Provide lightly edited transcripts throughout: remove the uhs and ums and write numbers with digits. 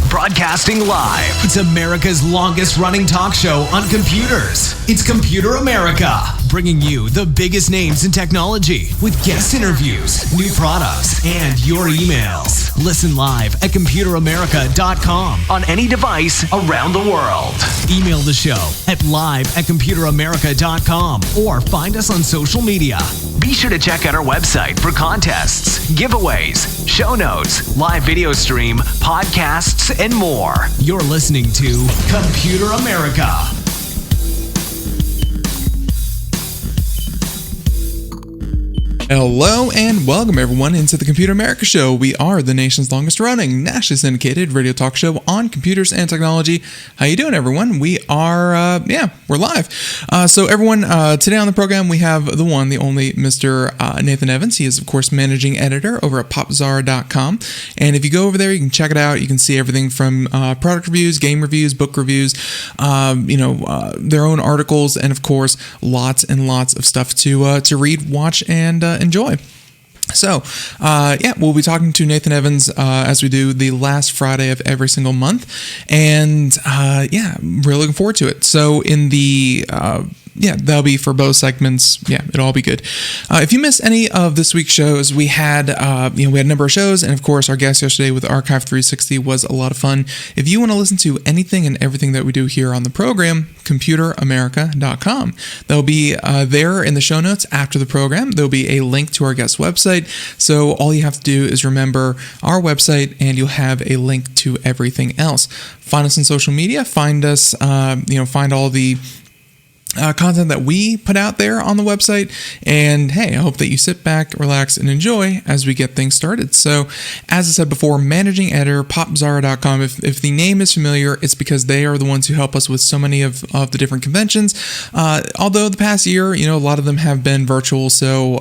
Broadcasting live. It's America's longest running talk show on computers. It's Computer America, bringing you the biggest names in technology with guest interviews, new products, and your emails. Listen live at computeramerica.com on any device around the world. Email the show at live@computeramerica.com or find us on social media. Be sure to check out our website for contests, giveaways, show notes, live video stream, podcasts, and more. You're listening to Computer America. Hello and welcome everyone into the Computer America Show. We are the nation's longest running, nationally syndicated radio talk show on computers and technology. How you doing, everyone? We are, we're live. So everyone, today on the program we have the one, the only Mr. Nathan Evans. He is, of course, managing editor over at Popzara.com. And if you go over there, you can check it out. You can see everything from product reviews, game reviews, book reviews, their own articles, and of course, lots and lots of stuff to read, watch, and enjoy. So, we'll be talking to Nathan Evans as we do the last Friday of every single month, and really looking forward to it. So, in the that'll be for both segments. Yeah, it'll all be good. If you missed any of this week's shows, we had a number of shows, and of course, our guest yesterday with Archive 360 was a lot of fun. If you want to listen to anything and everything that we do here on the program, computeramerica.com. There'll be there in the show notes after the program. There'll be a link to our guest website. So all you have to do is remember our website, and you'll have a link to everything else. Find us on social media. Find us, find all the content that we put out there on the website. And hey, I hope that you sit back, relax, and enjoy as we get things started. So, as I said before, managing editor, Popzara.com. If the name is familiar, it's because they are the ones who help us with so many of the different conventions. Although the past year, a lot of them have been virtual. So,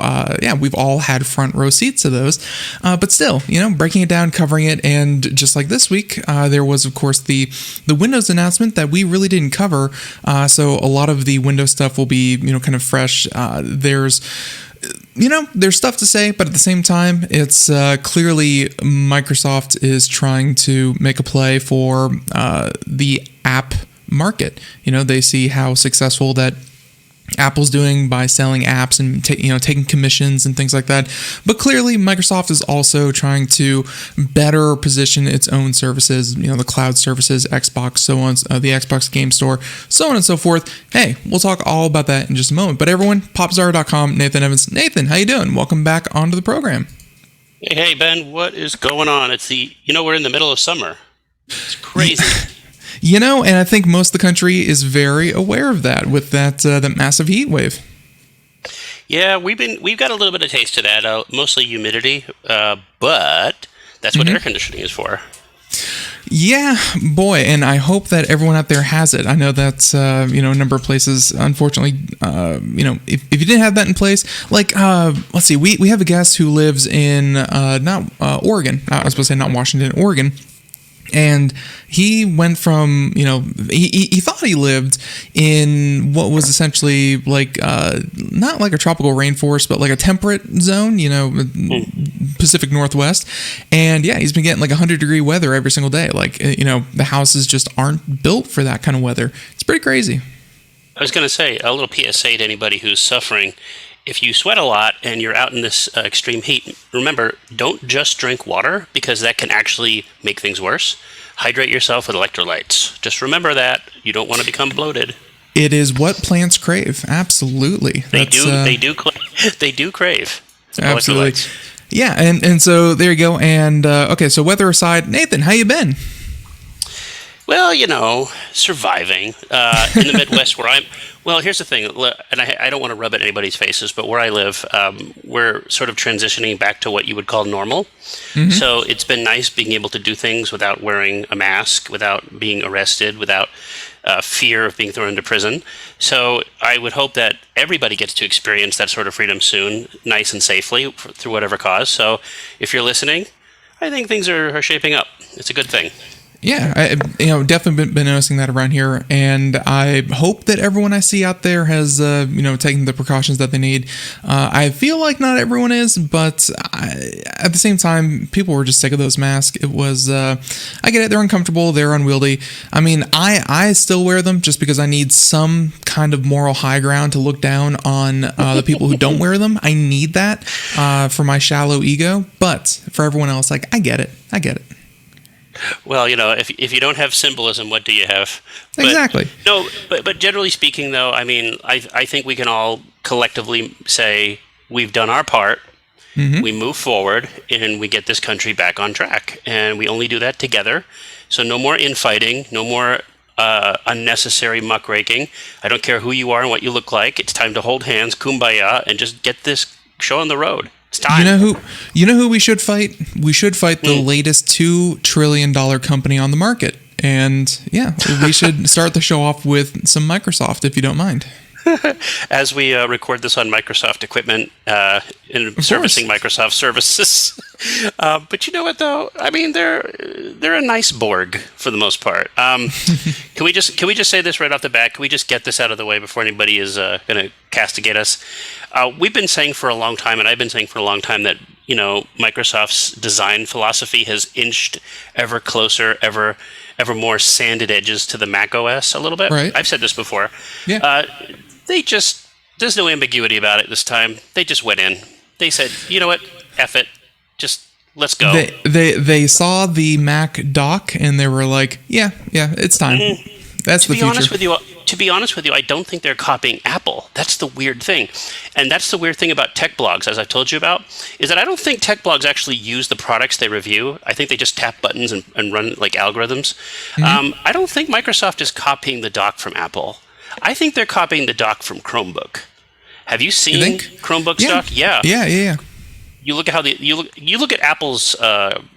we've all had front row seats to those. But still, breaking it down, covering it. And just like this week, there was, of course, the Windows announcement that we really didn't cover. So, a lot of the Windows stuff will be, kind of fresh. There's stuff to say, but at the same time, it's clearly Microsoft is trying to make a play for the app market. They see how successful that Apple's doing by selling apps and taking commissions and things like that. But clearly, Microsoft is also trying to better position its own services, the cloud services, Xbox, so on, the Xbox Game Store, so on and so forth. Hey, we'll talk all about that in just a moment. But everyone, Popzara.com, Nathan Evans. Nathan, how you doing? Welcome back onto the program. Hey, Ben, what is going on? It's we're in the middle of summer. It's crazy. And I think most of the country is very aware of that with that massive heat wave. Yeah, we've got a little bit of taste of that, mostly humidity, but that's what air conditioning is for. Yeah, boy, and I hope that everyone out there has it. I know that's a number of places, unfortunately, if you didn't have that in place, like let's see, we have a guest who lives in not Oregon. I was supposed to say not Washington, Oregon. And he went from, he thought he lived in what was essentially like, not like a tropical rainforest, but like a temperate zone, Pacific Northwest. And yeah, he's been getting like 100-degree weather every single day. Like, the houses just aren't built for that kind of weather. It's pretty crazy. I was going to say, a little PSA to anybody who's suffering. If you sweat a lot and you're out in this extreme heat, remember, don't just drink water because that can actually make things worse. Hydrate yourself with electrolytes. Just remember that. You don't want to become bloated. It is what plants crave. Absolutely. They do claim They do crave. Absolutely. Electrolytes. Yeah, and so there you go. And okay, so weather aside, Nathan, how you been? Well, surviving in the Midwest where I'm. Well, here's the thing, and I don't want to rub it in anybody's faces, but where I live, we're sort of transitioning back to what you would call normal. Mm-hmm. So it's been nice being able to do things without wearing a mask, without being arrested, without fear of being thrown into prison. So I would hope that everybody gets to experience that sort of freedom soon, nice and safely, through whatever cause. So if you're listening, I think things are shaping up. It's a good thing. Yeah, I definitely been noticing that around here, and I hope that everyone I see out there has, taken the precautions that they need. I feel like not everyone is, but at the same time, people were just sick of those masks. It was, I get it, they're uncomfortable, they're unwieldy. I mean, I still wear them just because I need some kind of moral high ground to look down on the people who don't wear them. I need that for my shallow ego, but for everyone else, like, I get it. Well, if you don't have symbolism, what do you have? Exactly. No, but generally speaking, though, I mean, I think we can all collectively say we've done our part. Mm-hmm. We move forward, and we get this country back on track. And we only do that together. So no more infighting, no more unnecessary muckraking. I don't care who you are and what you look like. It's time to hold hands, kumbaya, and just get this show on the road. It's time. You know who we should fight? We should fight the latest $2 trillion company on the market. And yeah, we should start the show off with some Microsoft, if you don't mind. As we record this on Microsoft equipment and servicing Microsoft services. But you know what, though? I mean, they're a nice Borg for the most part. Can we just say this right off the bat? Can we just get this out of the way before anybody is going to castigate us? We've been saying for a long time, and I've been saying for a long time, that Microsoft's design philosophy has inched ever closer, ever more sanded edges to the Mac OS a little bit. Right. I've said this before. Yeah. There's no ambiguity about it this time. They just went in. They said, you know what, F it. Just let's go. They saw the Mac dock and they were like, yeah, it's time. That's the future. To be honest with you, I don't think they're copying Apple. That's the weird thing. And that's the weird thing about tech blogs, as I've told you about, is that I don't think tech blogs actually use the products they review. I think they just tap buttons and run like algorithms. Mm-hmm. I don't think Microsoft is copying the dock from Apple. I think they're copying the dock from Chromebook. Have you seen Chromebook's dock? Yeah. You look at how you look at Apple's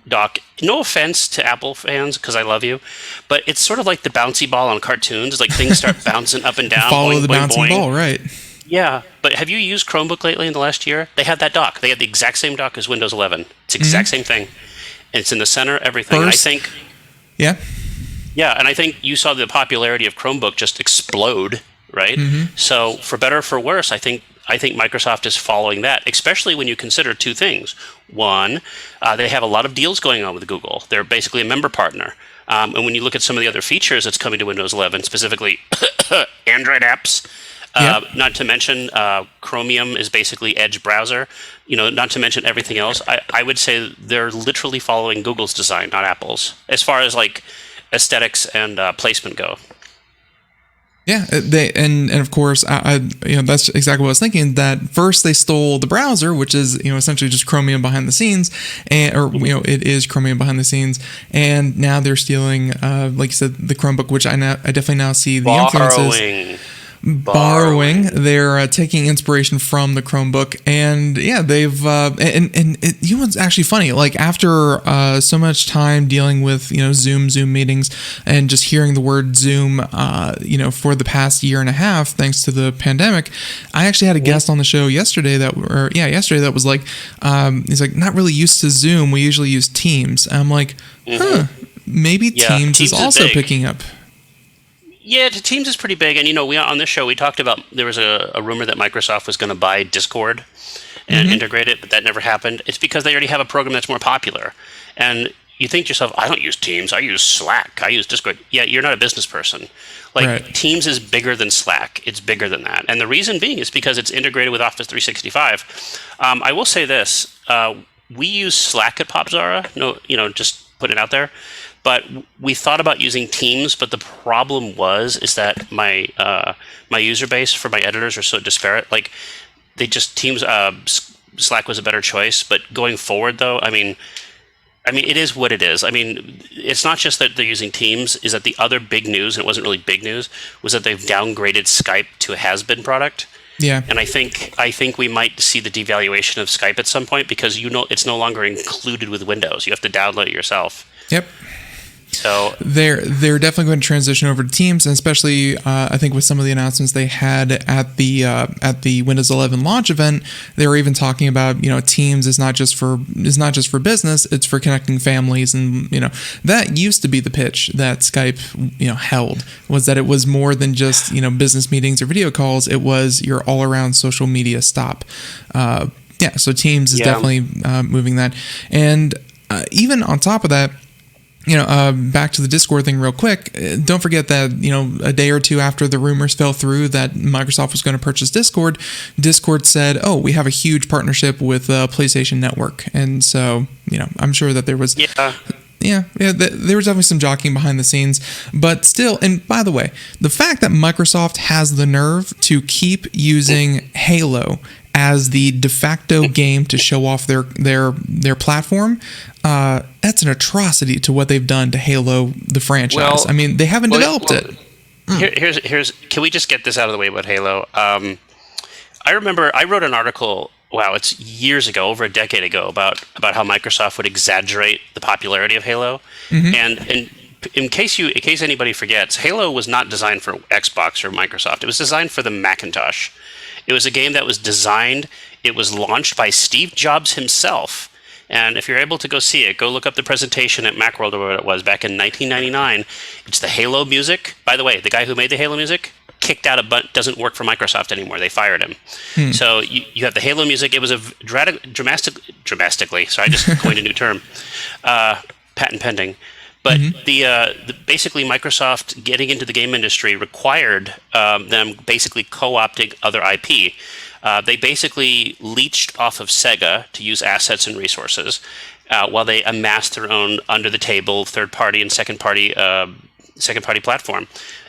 dock. No offense to Apple fans, because I love you, but it's sort of like the bouncy ball on cartoons. It's like things start bouncing up and down. Follow boing, the boing, bouncing boing. ball, right? Yeah, but have you used Chromebook lately in the last year? They have that dock. They have the exact same dock as Windows 11. It's the exact same thing. And it's in the center, everything. And I think. Yeah. Yeah, and I think you saw the popularity of Chromebook just explode, right? Mm-hmm. So for better or for worse, I think Microsoft is following that, especially when you consider two things. One, they have a lot of deals going on with Google. They're basically a member partner. And when you look at some of the other features that's coming to Windows 11, specifically Android apps, not to mention Chromium is basically Edge browser, not to mention everything else, I would say they're literally following Google's design, not Apple's, as far as like aesthetics and placement go. Yeah, and of course, I that's exactly what I was thinking. That first they stole the browser, which is essentially just Chromium behind the scenes, it is Chromium behind the scenes, and now they're stealing, like you said, the Chromebook, which I definitely now see the influences. Borrowing. They're taking inspiration from the Chromebook, and yeah, they've it's actually funny. Like after so much time dealing with Zoom meetings and just hearing the word Zoom, for the past year and a half, thanks to the pandemic, I actually had a guest on the show yesterday that was like, he's like, not really used to Zoom. We usually use Teams. And I'm like, maybe Teams is also picking up. Yeah, Teams is pretty big, and we on this show we talked about there was a rumor that Microsoft was going to buy Discord and integrate it, but that never happened. It's because they already have a program that's more popular, and you think to yourself, I don't use Teams, I use Slack, I use Discord. Yeah, you're not a business person. Teams is bigger than Slack. It's bigger than that, and the reason being is because it's integrated with Office 365. I will say this: we use Slack at Popzara. Just put it out there. But we thought about using Teams, but the problem is that my user base for my editors are so disparate. Like they just Teams Slack was a better choice. But going forward, though, I mean, it is what it is. I mean, it's not just that they're using Teams. Is that the other big news, and it wasn't really big news, was that they've downgraded Skype to a has-been product. Yeah. And I think we might see the devaluation of Skype at some point because it's no longer included with Windows. You have to download it yourself. Yep. So they're definitely going to transition over to Teams, and especially I think with some of the announcements they had at the Windows 11 launch event, they were even talking about Teams is not just for business, it's for connecting families, and that used to be the pitch that Skype held, was that it was more than just business meetings or video calls. It was your all around social media stop. So Teams is definitely moving that, and even on top of that. Back to the Discord thing real quick. Don't forget that, a day or two after the rumors fell through that Microsoft was going to purchase Discord said, oh, we have a huge partnership with PlayStation Network. And so, I'm sure that there was... there was definitely some jockeying behind the scenes, but still, and by the way, the fact that Microsoft has the nerve to keep using Halo as the de facto game to show off their platform, that's an atrocity to what they've done to Halo, the franchise. Well, I mean, they haven't developed it. Here's. Can we just get this out of the way about Halo? I remember I wrote an article. Wow, it's years ago, over a decade ago, about how Microsoft would exaggerate the popularity of Halo, and in case anybody forgets, Halo was not designed for Xbox or Microsoft. It was designed for the Macintosh. It was a game that was designed. It was launched by Steve Jobs himself. And if you're able to go see it, go look up the presentation at Macworld or what it was back in 1999. It's the Halo music. By the way, the guy who made the Halo music kicked out doesn't work for Microsoft anymore. They fired him. So you have the Halo music. It was a dramatically. So I just coined a new term. Patent pending. But basically Microsoft getting into the game industry required them basically co-opting other IP. They basically leached off of Sega to use assets and resources while they amassed their own under-the-table third-party and second-party platform.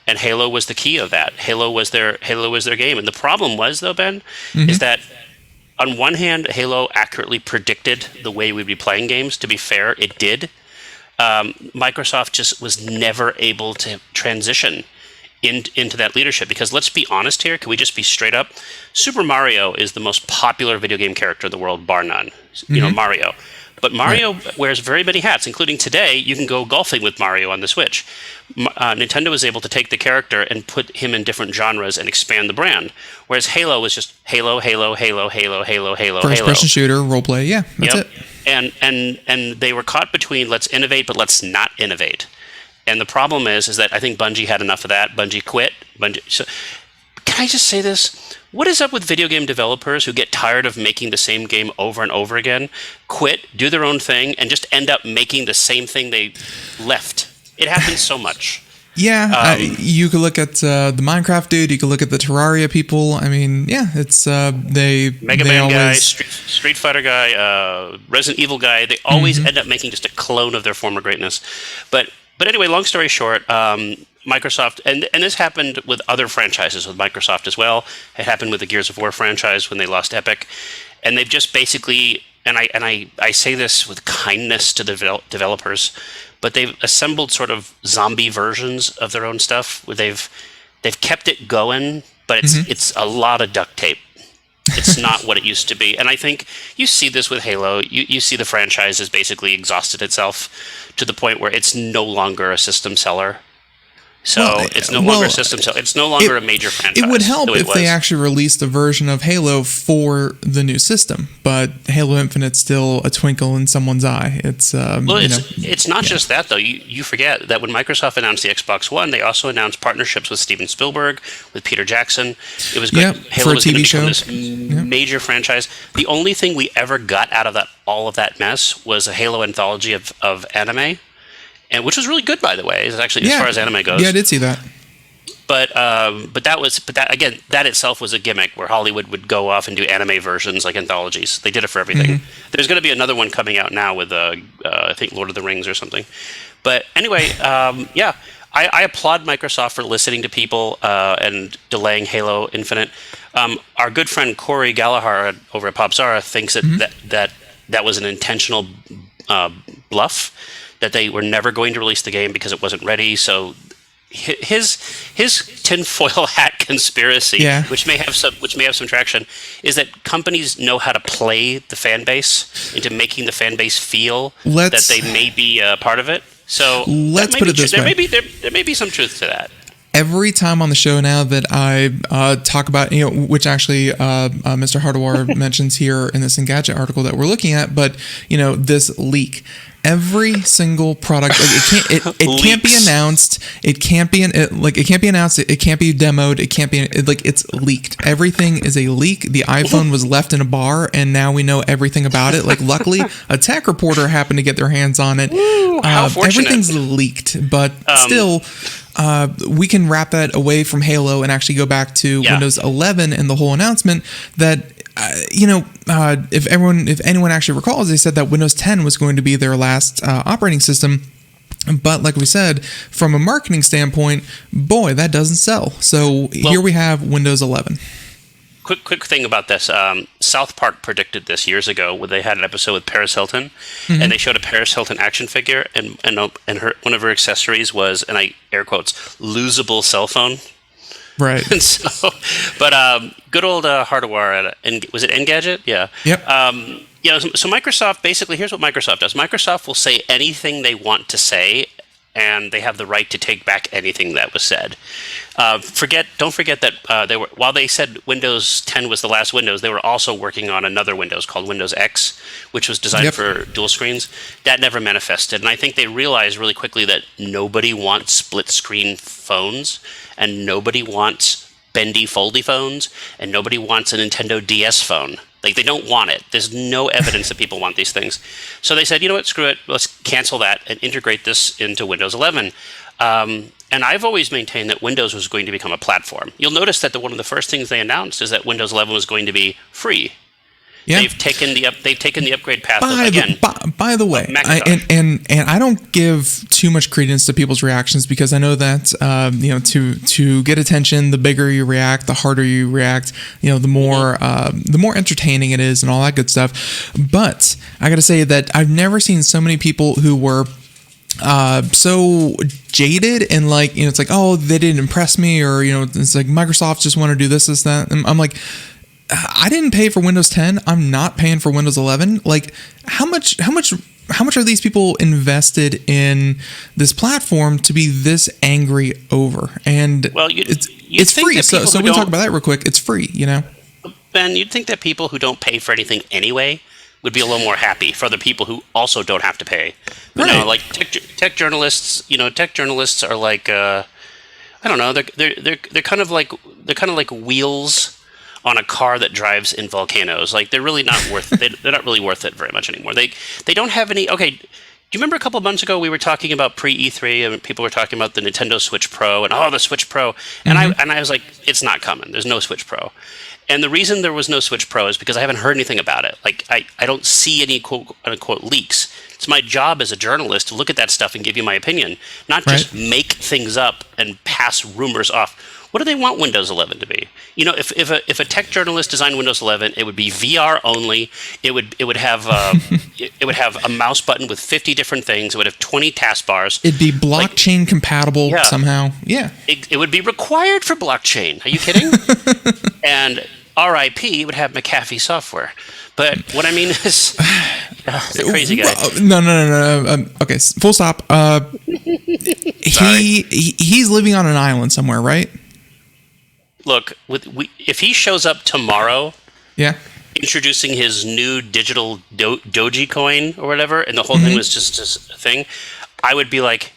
And Halo was the key of that. Halo was their game. And the problem was, though, Ben, is that on one hand, Halo accurately predicted the way we'd be playing games. To be fair, it did. Microsoft just was never able to transition into that leadership, because let's be honest here. Can we just be straight up? Super Mario is the most popular video game character in the world, bar none. Mario. But Mario wears very many hats, including today, you can go golfing with Mario on the Switch. Nintendo was able to take the character and put him in different genres and expand the brand. Whereas Halo was just Halo, Halo, Halo, Halo, Halo, Halo, First-person shooter, roleplay, that's it. And they were caught between let's innovate, but let's not innovate. And the problem is that I think Bungie had enough of that. Bungie quit. So, can I just say this? What is up with video game developers who get tired of making the same game over and over again, quit, do their own thing, and just end up making the same thing they left? It happens so much. Yeah, you could look at the Minecraft dude. You could look at the Terraria people. I mean, it's Mega Man guy, Street Fighter guy, Resident Evil guy. They always end up making just a clone of their former greatness. But anyway, long story short, Microsoft, and this happened with other franchises with Microsoft as well. It happened with the Gears of War franchise when they lost Epic, and they've just basically, and I say this with kindness to the developers, but they've assembled sort of zombie versions of their own stuff. Where they've kept it going, but it's a lot of duct tape. It's not what it used to be. And I think you see this with Halo. You see the franchise has basically exhausted itself to the point where it's no longer a system seller. So it's no longer a system seller. It's no longer a major franchise. It would help if they actually released a version of Halo for the new system. But Halo Infinite's still a twinkle in someone's eye. It's it's not just that, though. You forget that when Microsoft announced the Xbox One, they also announced partnerships with Steven Spielberg, with Peter Jackson. It was good. Halo was going to become this major franchise. The only thing we ever got out of all of that mess was a Halo anthology of anime. And which was really good, by the way, as far as anime goes. Yeah, I did see that. But that itself was a gimmick where Hollywood would go off and do anime versions like anthologies. They did it for everything. There's going to be another one coming out now with I think Lord of the Rings or something. But anyway, I applaud Microsoft for listening to people and delaying Halo Infinite. Our good friend Corey Gallagher over at Popzara thinks that was an intentional bluff, that they were never going to release the game because it wasn't ready. So his tinfoil hat conspiracy, which may have some traction, is that companies know how to play the fan base into making the fan base feel that they may be part of it. So let's put it this way: there may be some truth to that. Every time on the show now that I talk about, which actually Mr. Hardwar mentions here in this Engadget article that we're looking at, but this leak. Every single product, it can't be announced. It can't be announced. It can't be demoed. It can't be it's leaked. Everything is a leak. The iPhone was left in a bar, and now we know everything about it. Luckily, a tech reporter happened to get their hands on it. How fortunate. Everything's leaked, but still. We can wrap that away from Halo and actually go back to Windows 11 and the whole announcement that, if anyone actually recalls, they said that Windows 10 was going to be their last operating system. But like we said, from a marketing standpoint, boy, that doesn't sell. So here we have Windows 11. Quick thing about this. South Park predicted this years ago when they had an episode with Paris Hilton, and they showed a Paris Hilton action figure, and one of her accessories was, and I air quotes, losable cell phone. Right. And so, but good old Hardware was it Engadget? Yeah. Yep. So Microsoft, basically, here's what Microsoft does. Microsoft will say anything they want to say, and they have the right to take back anything that was said. Don't forget that while they said Windows 10 was the last Windows, they were also working on another Windows called Windows X, which was designed for dual screens. That never manifested, and I think they realized really quickly that nobody wants split screen phones, and nobody wants bendy foldy phones, and nobody wants a Nintendo DS phone. They don't want it. There's no evidence that people want these things. So they said, you know what, screw it. Let's cancel that and integrate this into Windows 11. And I've always maintained that Windows was going to become a platform. You'll notice that one of the first things they announced is that Windows 11 was going to be free. Yeah. They've taken the upgrade path by the way, I don't give too much credence to people's reactions because I know that to get attention, the bigger you react, the harder you react, the more entertaining it is and all that good stuff. But I got to say that I've never seen so many people who were so jaded and it's like, oh, they didn't impress me, or it's like Microsoft just want to do this, that, and I'm like, I didn't pay for Windows 10. I'm not paying for Windows 11. How much are these people invested in this platform to be this angry over? And it's free. So we can talk about that real quick. It's free, Ben, you'd think that people who don't pay for anything anyway would be a little more happy for the people who also don't have to pay. Right. Tech journalists. Tech journalists are like, I don't know. They're kind of like wheels on a car that drives in volcanoes. They're really not worth they're not really worth it very much anymore. They don't have any. Okay, do you remember a couple of months ago we were talking about pre-E3 and people were talking about the Nintendo Switch Pro and the Switch Pro, and I was like, it's not coming. There's no Switch Pro. And the reason there was no Switch Pro is because I haven't heard anything about it. I don't see any quote unquote leaks. It's my job as a journalist to look at that stuff and give you my opinion, not just make things up and pass rumors off. What do they want Windows 11 to be? If a tech journalist designed Windows 11, it would be VR only. It would have a mouse button with 50 different things. It would have 20 taskbars. It'd be blockchain compatible somehow. Yeah. It would be required for blockchain. Are you kidding? And RIP would have McAfee software. But what I mean is, the crazy guy. No. Okay, full stop. He's living on an island somewhere, right? Look, if he shows up tomorrow, introducing his new digital Doji coin or whatever, and the whole thing was just a thing, I would be like,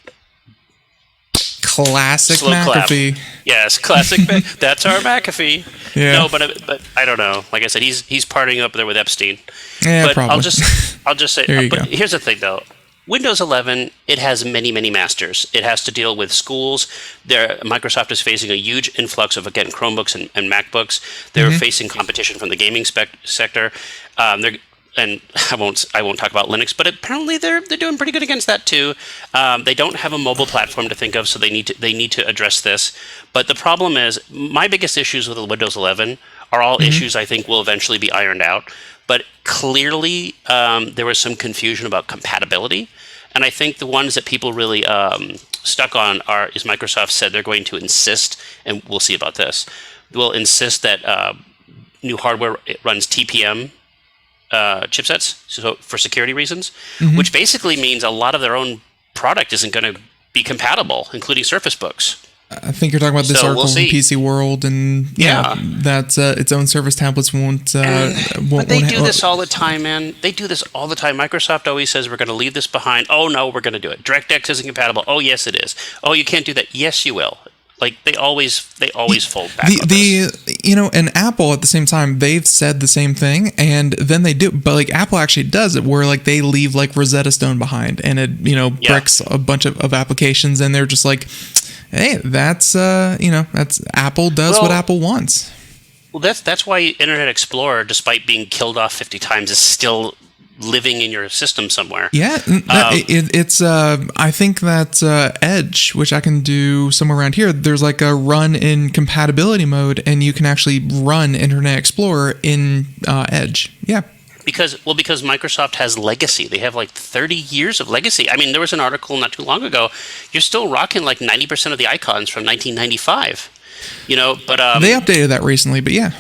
classic McAfee. Clap. Yes, classic. That's our McAfee. Yeah. No, but I don't know. Like I said, he's partying up there with Epstein. Yeah, but probably. I'll just say. But here's the thing, though. Windows 11, it has many, many masters. It has to deal with schools. Microsoft is facing a huge influx of, again, Chromebooks and MacBooks. They're facing competition from the gaming sector. and I won't talk about Linux, but apparently they're doing pretty good against that too. They don't have a mobile platform to think of, so they need to address this. But the problem is, my biggest issues with Windows 11 are all issues I think will eventually be ironed out. But clearly, there was some confusion about compatibility, and I think the ones that people really stuck on is Microsoft said they're going to insist, and we'll see about this. Will insist that new hardware runs TPM chipsets, so for security reasons, which basically means a lot of their own product isn't going to be compatible, including Surface Books. I think you're talking about this article from PCWorld, and that its own Surface tablets won't. But they do this all the time, man. They do this all the time. Microsoft always says we're going to leave this behind. Oh no, we're going to do it. DirectX isn't compatible. Oh yes, it is. Oh, you can't do that. Yes, you will. Like they always fold back. And Apple at the same time, they've said the same thing, and then they do, but like Apple actually does it where like they leave like Rosetta Stone behind, and it bricks a bunch of applications, and they're just like, hey, that's Apple does what Apple wants. Well, that's why Internet Explorer, despite being killed off 50 times, is still living in your system somewhere. Yeah, it's I think that Edge, which I can do somewhere around here, there's like a run in compatibility mode, and you can actually run Internet Explorer in Edge. Yeah. Because Microsoft has legacy. They have like 30 years of legacy. I mean, there was an article not too long ago. You're still rocking like 90% of the icons from 1995. But they updated that recently, but yeah.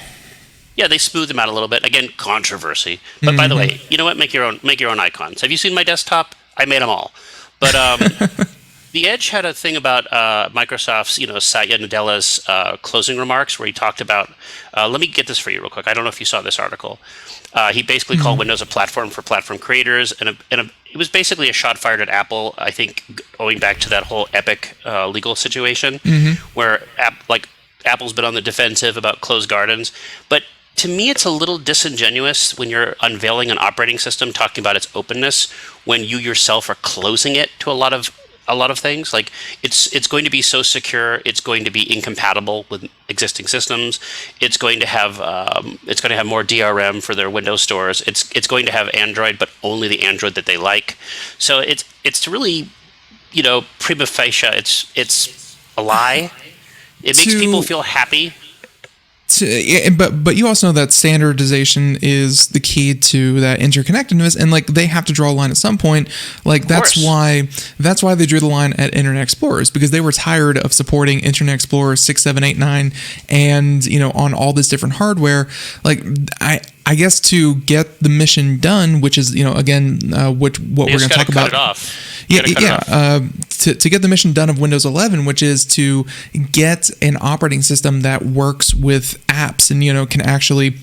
Yeah, they smoothed them out a little bit. Again, controversy. But by the way, you know what? Make your own icons. Have you seen my desktop? I made them all. But the Edge had a thing about Microsoft's, Satya Nadella's closing remarks, where he talked about. Let me get this for you real quick. I don't know if you saw this article. He basically called Windows a platform for platform creators, and it was basically a shot fired at Apple. I think going back to that whole Epic legal situation, where Apple's been on the defensive about closed gardens, but. To me, it's a little disingenuous when you're unveiling an operating system, talking about its openness, when you yourself are closing it to a lot of things. Like it's going to be so secure, it's going to be incompatible with existing systems. It's going to have more DRM for their Windows stores. It's going to have Android, but only the Android that they like. So it's really, prima facie, it's a lie. It makes people feel happy. But you also know that standardization is the key to that interconnectedness, and like they have to draw a line at some point. Like that's why they drew the line at Internet Explorers, because they were tired of supporting Internet Explorer 6, 7, 8, 9, and on all this different hardware. Like I guess to get the mission done, which is again what we're going to talk about. Cut it off. To get the mission done of Windows 11, which is to get an operating system that works with apps and can actually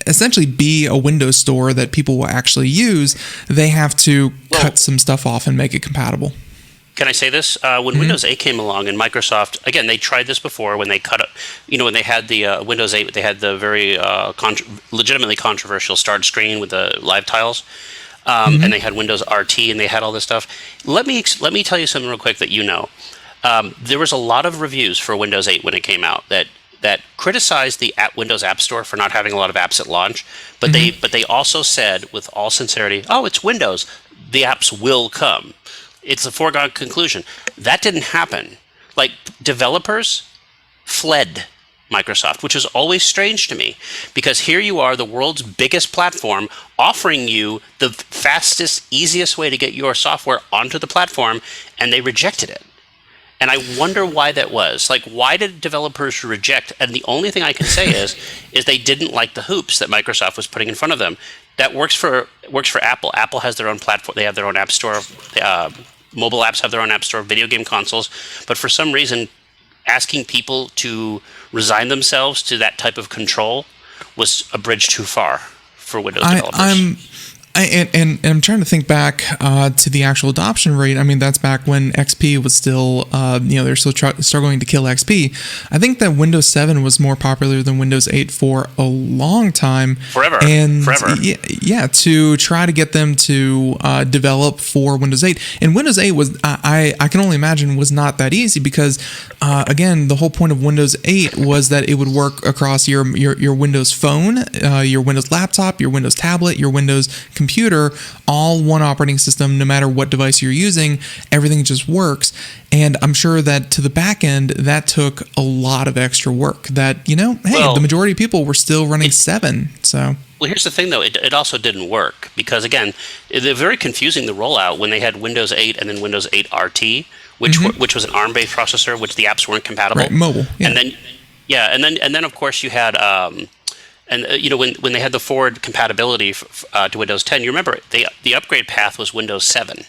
essentially be a Windows store that people will actually use, they have to cut some stuff off and make it compatible. Can I say this? When Windows 8 came along, and Microsoft, again, they tried this before when they cut it. When they had the Windows 8, they had the very legitimately controversial start screen with the live tiles. And they had Windows RT, and they had all this stuff. Let me tell you something real quick that there was a lot of reviews for Windows 8 when it came out that criticized the Windows App Store for not having a lot of apps at launch, but they also said with all sincerity, "Oh, it's Windows. The apps will come." It's a foregone conclusion. That didn't happen. Like developers fled Microsoft, which is always strange to me, because here you are, the world's biggest platform, offering you the fastest, easiest way to get your software onto the platform, and they rejected it. And I wonder why that was. Like, why did developers reject? And the only thing I can say is they didn't like the hoops that Microsoft was putting in front of them. That works for Apple. Apple has their own platform. They have their own app store. Mobile apps have their own app store. Video game consoles. But for some reason, asking people to resign themselves to that type of control was a bridge too far for Windows developers. And I'm trying to think back to the actual adoption rate. I mean, that's back when XP was still, they're still struggling to kill XP. I think that Windows 7 was more popular than Windows 8 for a long time. Forever. Yeah, to try to get them to develop for Windows 8. And Windows 8 was, I can only imagine, was not that easy because, again, the whole point of Windows 8 was that it would work across your Windows phone, your Windows laptop, your Windows tablet, your Windows computer, all one operating system, no matter what device you're using, everything just works. And I'm sure that to the back end, that took a lot of extra work that, the majority of people were still running 7. So. Well, here's the thing, though. It also didn't work because, again, they're very confusing, the rollout, when they had Windows 8 and then Windows 8 RT, which was an ARM-based processor, which the apps weren't compatible. Right, mobile. Yeah. And then of course you had when they had the forward compatibility to Windows 10, you remember the upgrade path was Windows 7.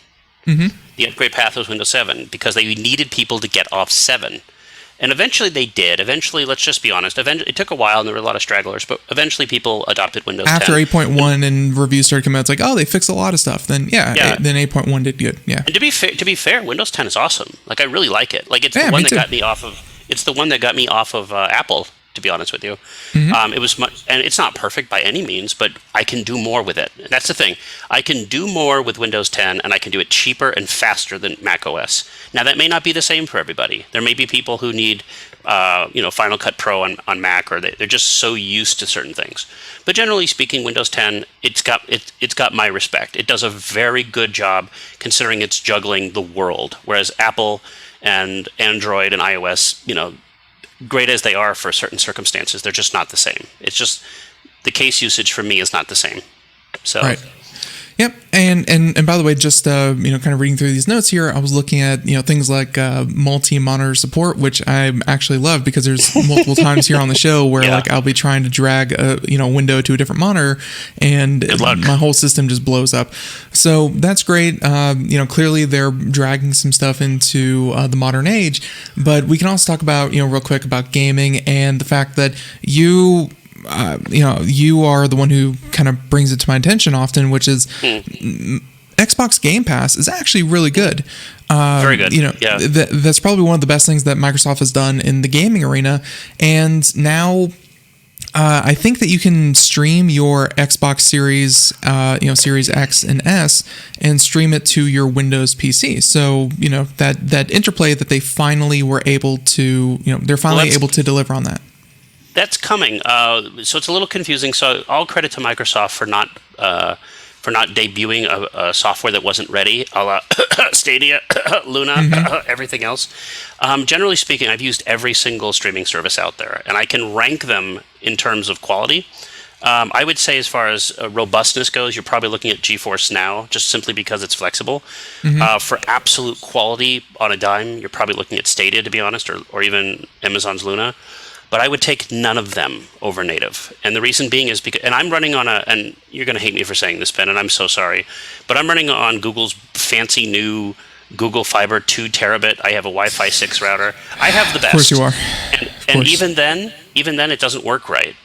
Mm-hmm. The upgrade path was Windows 7 because they needed people to get off 7. And eventually they did. Eventually, let's just be honest, it took a while and there were a lot of stragglers, but eventually people adopted Windows 10. After 8.1 and reviews started coming out, it's like, oh, they fixed a lot of stuff. Then, then 8.1 did good. Yeah. And to be fair, Windows 10 is awesome. Like, I really like it. Like, it's the one that got me off of Apple, to be honest with you. Mm-hmm. It was much, and it's not perfect by any means, but I can do more with it. And that's the thing. I can do more with Windows 10, and I can do it cheaper and faster than Mac OS. Now, that may not be the same for everybody. There may be people who need, Final Cut Pro on Mac, or they're just so used to certain things. But generally speaking, Windows 10, it's got my respect. It does a very good job considering it's juggling the world, whereas Apple and Android and iOS, great as they are for certain circumstances, they're just not the same. It's just the case usage for me is not the same. So. Right. Yep. And by the way, just kind of reading through these notes here, I was looking at things like multi-monitor support, which I actually love because there's multiple times here on the show where like I'll be trying to drag a window to a different monitor and my whole system just blows up. So that's great. Clearly they're dragging some stuff into the modern age, but we can also talk about real quick about gaming and the fact that you are the one who kind of brings it to my attention often, which is Xbox Game Pass is actually really good. Very good. That's probably one of the best things that Microsoft has done in the gaming arena. And now I think that you can stream your Xbox Series, Series X and S, and stream it to your Windows PC. So, that interplay that they finally were able to, they're finally able to deliver on that. That's coming. So it's a little confusing. So all credit to Microsoft for not debuting a software that wasn't ready, a la Stadia, Luna, everything else. Generally speaking, I've used every single streaming service out there, and I can rank them in terms of quality. I would say as far as robustness goes, you're probably looking at GeForce Now, just simply because it's flexible. For absolute quality on a dime, you're probably looking at Stadia, to be honest, or even Amazon's Luna. But I would take none of them over native. And the reason being is because, and I'm running on and you're going to hate me for saying this, Ben, and I'm so sorry, but I'm running on Google's fancy new Google Fiber 2 terabit. I have a Wi-Fi 6 router. I have the best. Of course you are. And even then it doesn't work right.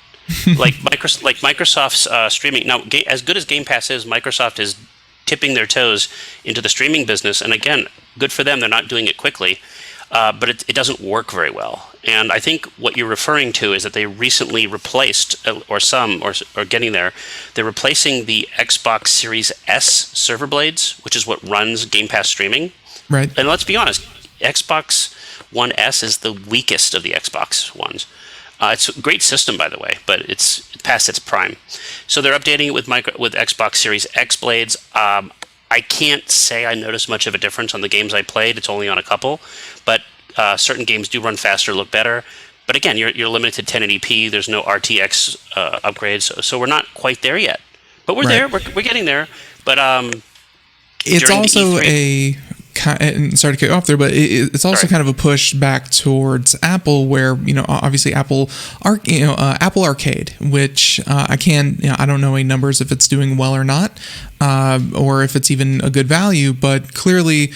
like Microsoft's streaming. Now, as good as Game Pass is, Microsoft is tipping their toes into the streaming business. And again, good for them. They're not doing it quickly. But it doesn't work very well. And I think what you're referring to is that they recently replaced, or getting there, they're replacing the Xbox Series S server blades, which is what runs Game Pass streaming. Right. And let's be honest, Xbox One S is the weakest of the Xbox ones. It's a great system, by the way, but it's past its prime. So they're updating it with Xbox Series X blades. I can't say I noticed much of a difference on the games I played. It's only on a couple, but certain games do run faster, look better. But again, you're limited to 1080p. There's no RTX upgrades, so we're not quite there yet. But we're there. We're getting there. But it's also and sorry to cut you off there, but it's also kind of a push back towards Apple, where obviously Apple Arcade, which I don't know any numbers if it's doing well or not, or if it's even a good value, but clearly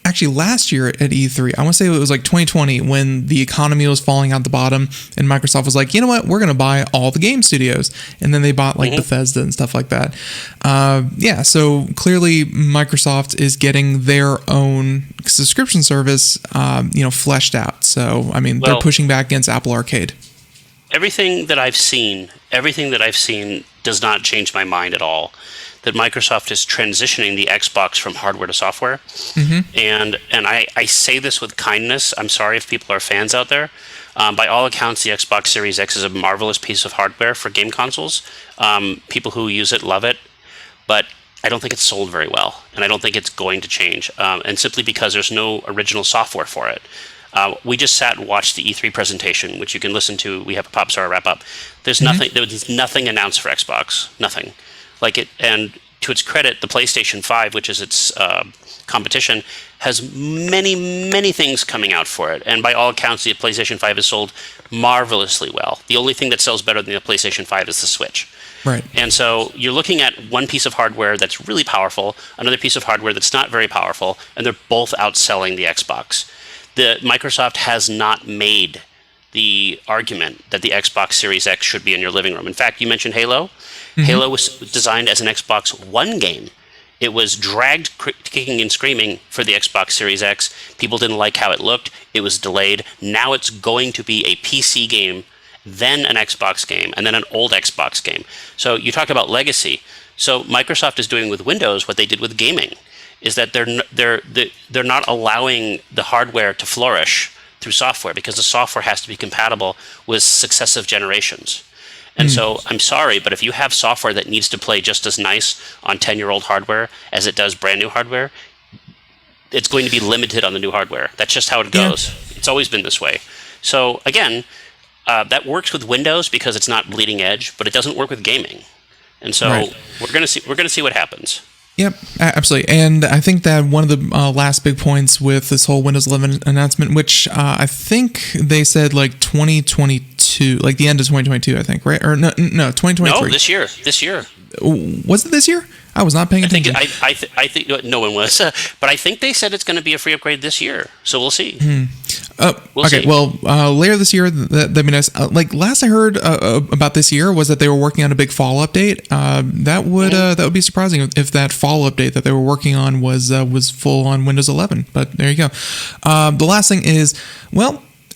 actually last year at E3. I want to say it was like 2020 when the economy was falling out the bottom and Microsoft was like, you know what, we're going to buy all the game studios. And then they bought like Bethesda and stuff like that. So clearly Microsoft is getting their own subscription service, fleshed out. So, I mean, they're pushing back against Apple Arcade. Everything that I've seen does not change my mind at all. That Microsoft is transitioning the Xbox from hardware to software. And I say this with kindness. I'm sorry if people are fans out there. By all accounts, the Xbox Series X is a marvelous piece of hardware for game consoles. People who use it love it. But I don't think it's sold very well. And I don't think it's going to change. And simply because there's no original software for it. We just sat and watched the E3 presentation, which you can listen to. We have a Popzara wrap-up. There's nothing. There was nothing announced for Xbox. Nothing. And to its credit, the PlayStation 5, which is its competition, has many, many things coming out for it. And by all accounts, the PlayStation 5 is sold marvelously well. The only thing that sells better than the PlayStation 5 is the Switch. Right. And so you're looking at one piece of hardware that's really powerful, another piece of hardware that's not very powerful, and they're both outselling the Xbox. Microsoft has not made the argument that the Xbox Series X should be in your living room. In fact, you mentioned Halo. Halo was designed as an Xbox One game. It was dragged kicking and screaming for the Xbox Series X. People didn't like how it looked. It was delayed. Now it's going to be a PC game, then an Xbox game, and then an old Xbox game. So you talk about legacy. So Microsoft is doing with Windows what they did with gaming, is that they're not allowing the hardware to flourish through software because the software has to be compatible with successive generations. And so I'm sorry, but if you have software that needs to play just as nice on 10-year-old hardware as it does brand new hardware, it's going to be limited on the new hardware. That's just how it goes. It's always been this way. So again, that works with Windows because it's not bleeding edge, but it doesn't work with gaming. And so we're going to see what happens. Yep, absolutely. And I think that one of the last big points with this whole Windows 11 announcement, which I think they said like 2022, like the end of 2022, I think, right? Or no, 2023. No, this year. Was it this year? I was not paying attention. I think no one was, but I think they said it's going to be a free upgrade this year. So we'll see. We'll see. Well, later this year, that'd be nice. Like last I heard about this year was that they were working on a big fall update. That would be surprising if that fall update that they were working on was full on Windows 11. But there you go. The last thing is,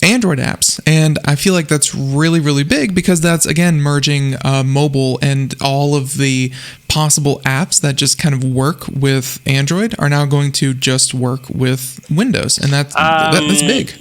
Android apps. And I feel like that's really, really big because that's, again, merging mobile, and all of the possible apps that just kind of work with Android are now going to just work with Windows. And that's big.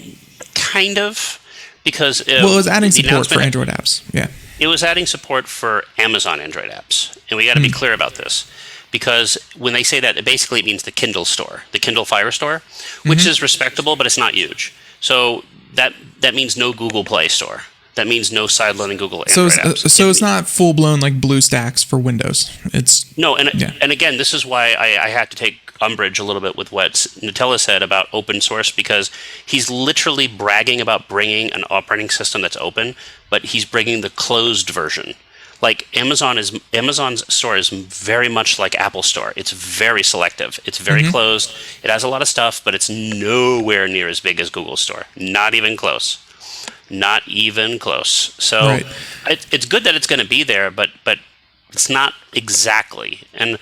Kind of. Because it was adding support for Android apps. Yeah. It was adding support for Amazon Android apps. And we got to be clear about this. Because when they say that, it basically means the Kindle store, the Kindle Fire store, which is respectable, but it's not huge. So that means no Google Play Store. That means no sideloading Google Android apps. So it's not full blown like BlueStacks for Windows. It's no, and again, this is why I had to take umbrage a little bit with what Nutella said about open source, because he's literally bragging about bringing an operating system that's open, but he's bringing the closed version. Like Amazon's store is very much like Apple Store. It's very selective. It's very closed. It has a lot of stuff, but it's nowhere near as big as Google Store. Not even close. Not even close. So it's good that it's going to be there, but it's not exactly. And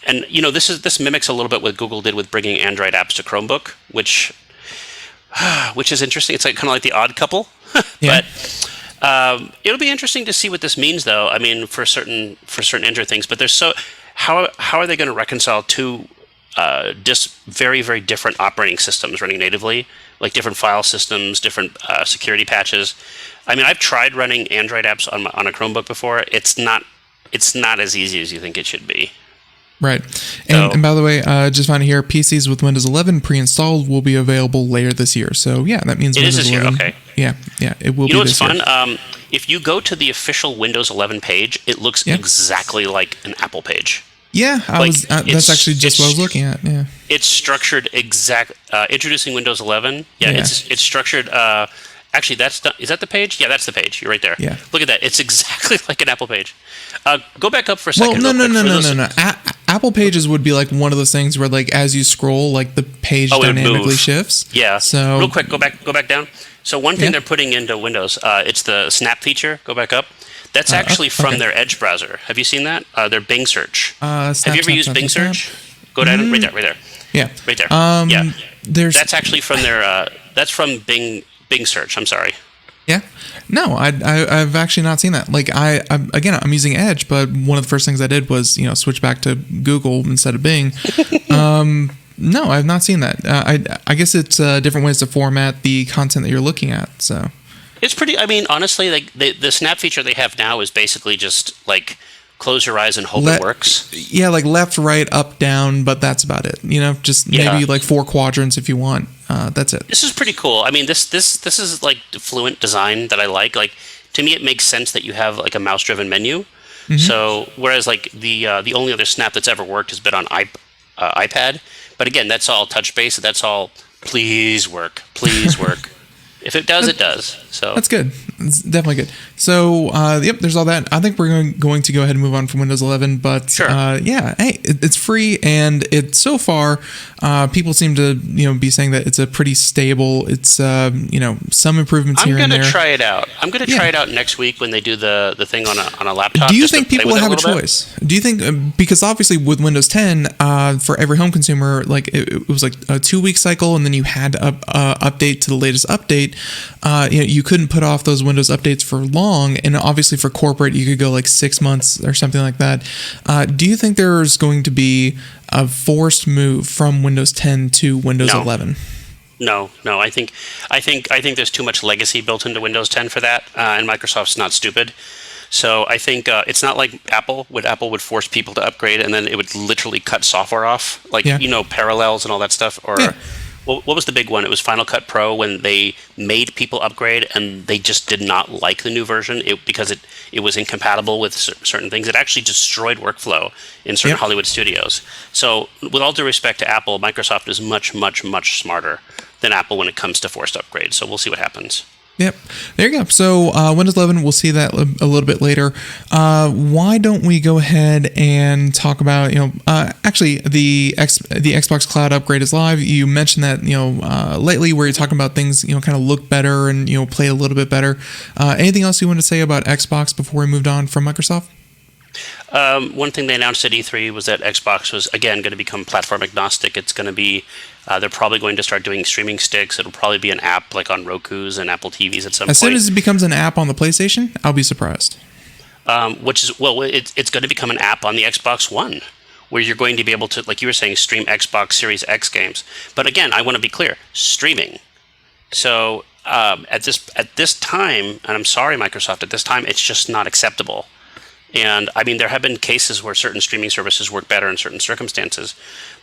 this mimics a little bit what Google did with bringing Android apps to Chromebook, which is interesting. It's like kind of like the odd couple, but. It'll be interesting to see what this means, though. I mean, for certain Android things, but how are they going to reconcile two just very, very different operating systems running natively, like different file systems, different security patches? I mean, I've tried running Android apps on a Chromebook before. It's not as easy as you think it should be. Right. And by the way, just found here, PCs with Windows 11 pre-installed will be available later this year. So yeah, that means Windows 11. It is this year, okay. Yeah, it will be this year. You know what's fun? If you go to the official Windows 11 page, it looks exactly like an Apple page. Yeah, that's actually just what I was looking at. Yeah. It's structured introducing Windows 11. Yeah. It's structured. Actually, is that the page? Yeah, that's the page. You're right there. Yeah. Look at that. It's exactly like an Apple page. Go back up for a second. Well, no. Apple Pages would be like one of those things where like as you scroll, like the page dynamically shifts. Yeah. So real quick, go back down. So one thing they're putting into Windows, it's the snap feature. Go back up. That's actually from their Edge browser. Have you seen that? Their Bing search. Have you ever used Bing search? Go down right there. Yeah. Right there. Yeah. That's actually from their. That's from Bing search. I'm sorry. Yeah. No, I've actually not seen that. Like I'm using Edge, but one of the first things I did was switch back to Google instead of Bing. No, I've not seen that. I guess it's different ways to format the content that you're looking at. So it's pretty. I mean, honestly, like the snap feature they have now is basically just like close your eyes and hope it works. Yeah, like left, right, up, down, but that's about it. Just maybe like 4 quadrants if you want. That's it. This is pretty cool. I mean, this is like fluent design that I like. Like to me, it makes sense that you have like a mouse-driven menu. Mm-hmm. So whereas like the only other snap that's ever worked has been on iPad. But again, that's all touch based. That's all please work. If it does, it does. So that's good. It's definitely good. So there's all that. I think we're going to go ahead and move on from Windows 11. But sure. Hey, it's free, and it's so far people seem to be saying that it's a pretty stable. It's some improvements here and there. I'm going to try it out. I'm going to try it out next week when they do the thing on a laptop. Do you think people have a choice? Do you think because obviously with Windows 10 for every home consumer, like it was like a 2-week cycle, and then you had to update to the latest update. You couldn't put off those Windows updates for long, and obviously for corporate you could go like 6 months or something like that. Do you think there's going to be a forced move from Windows 10 to Windows 11? No. I think there's too much legacy built into Windows 10 for that, and Microsoft's not stupid. So I think it's not like Apple would force people to upgrade and then it would literally cut software off, like Parallels and all that stuff, or. Yeah. Well, what was the big one? It was Final Cut Pro when they made people upgrade and they just did not like the new version because it was incompatible with certain things. It actually destroyed workflow in certain Hollywood studios. So with all due respect to Apple, Microsoft is much, much, much smarter than Apple when it comes to forced upgrades. So we'll see what happens. Yep. There you go. So Windows 11, we'll see that a little bit later. Why don't we go ahead and talk about, actually the Xbox Cloud upgrade is live. You mentioned that, lately where you're talking about things, kind of look better and, play a little bit better. Anything else you want to say about Xbox before we moved on from Microsoft? One thing they announced at E3 was that Xbox was, again, going to become platform agnostic. It's going to be, they're probably going to start doing streaming sticks. It'll probably be an app like on Roku's and Apple TVs at some point. As soon as it becomes an app on the PlayStation, I'll be surprised. It's going to become an app on the Xbox One, where you're going to be able to, like you were saying, stream Xbox Series X games. But again, I want to be clear, streaming. So at this time, and I'm sorry, Microsoft, at this time, it's just not acceptable. And I mean, there have been cases where certain streaming services work better in certain circumstances,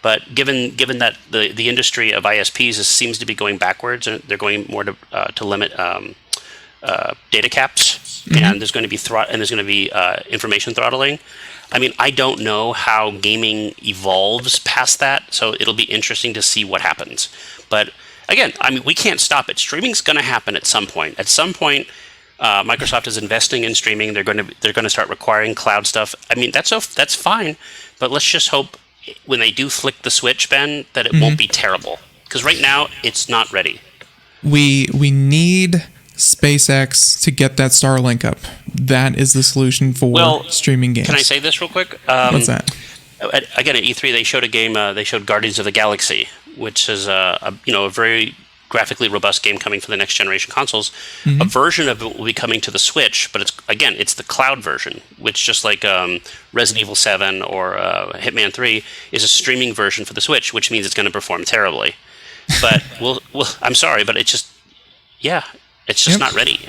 but given that the industry of ISPs seems to be going backwards, and they're going more to limit data caps, and there's going to be information throttling. I mean, I don't know how gaming evolves past that, so it'll be interesting to see what happens. But again, I mean, we can't stop it. Streaming's going to happen at some point. At some point. Microsoft is investing in streaming. They're going to start requiring cloud stuff. I mean, that's fine, but let's just hope when they do flick the switch, Ben, that it won't be terrible. Because right now it's not ready. We need SpaceX to get that Starlink up. That is the solution for streaming games. Can I say this real quick? What's that? Again, at E3 they showed a game. They showed Guardians of the Galaxy, which is a very graphically robust game coming for the next generation consoles. A version of it will be coming to the Switch, but it's the cloud version, which just like Resident Evil 7 or Hitman 3 is a streaming version for the Switch, which means it's going to perform terribly. But I'm sorry, but it's just not ready.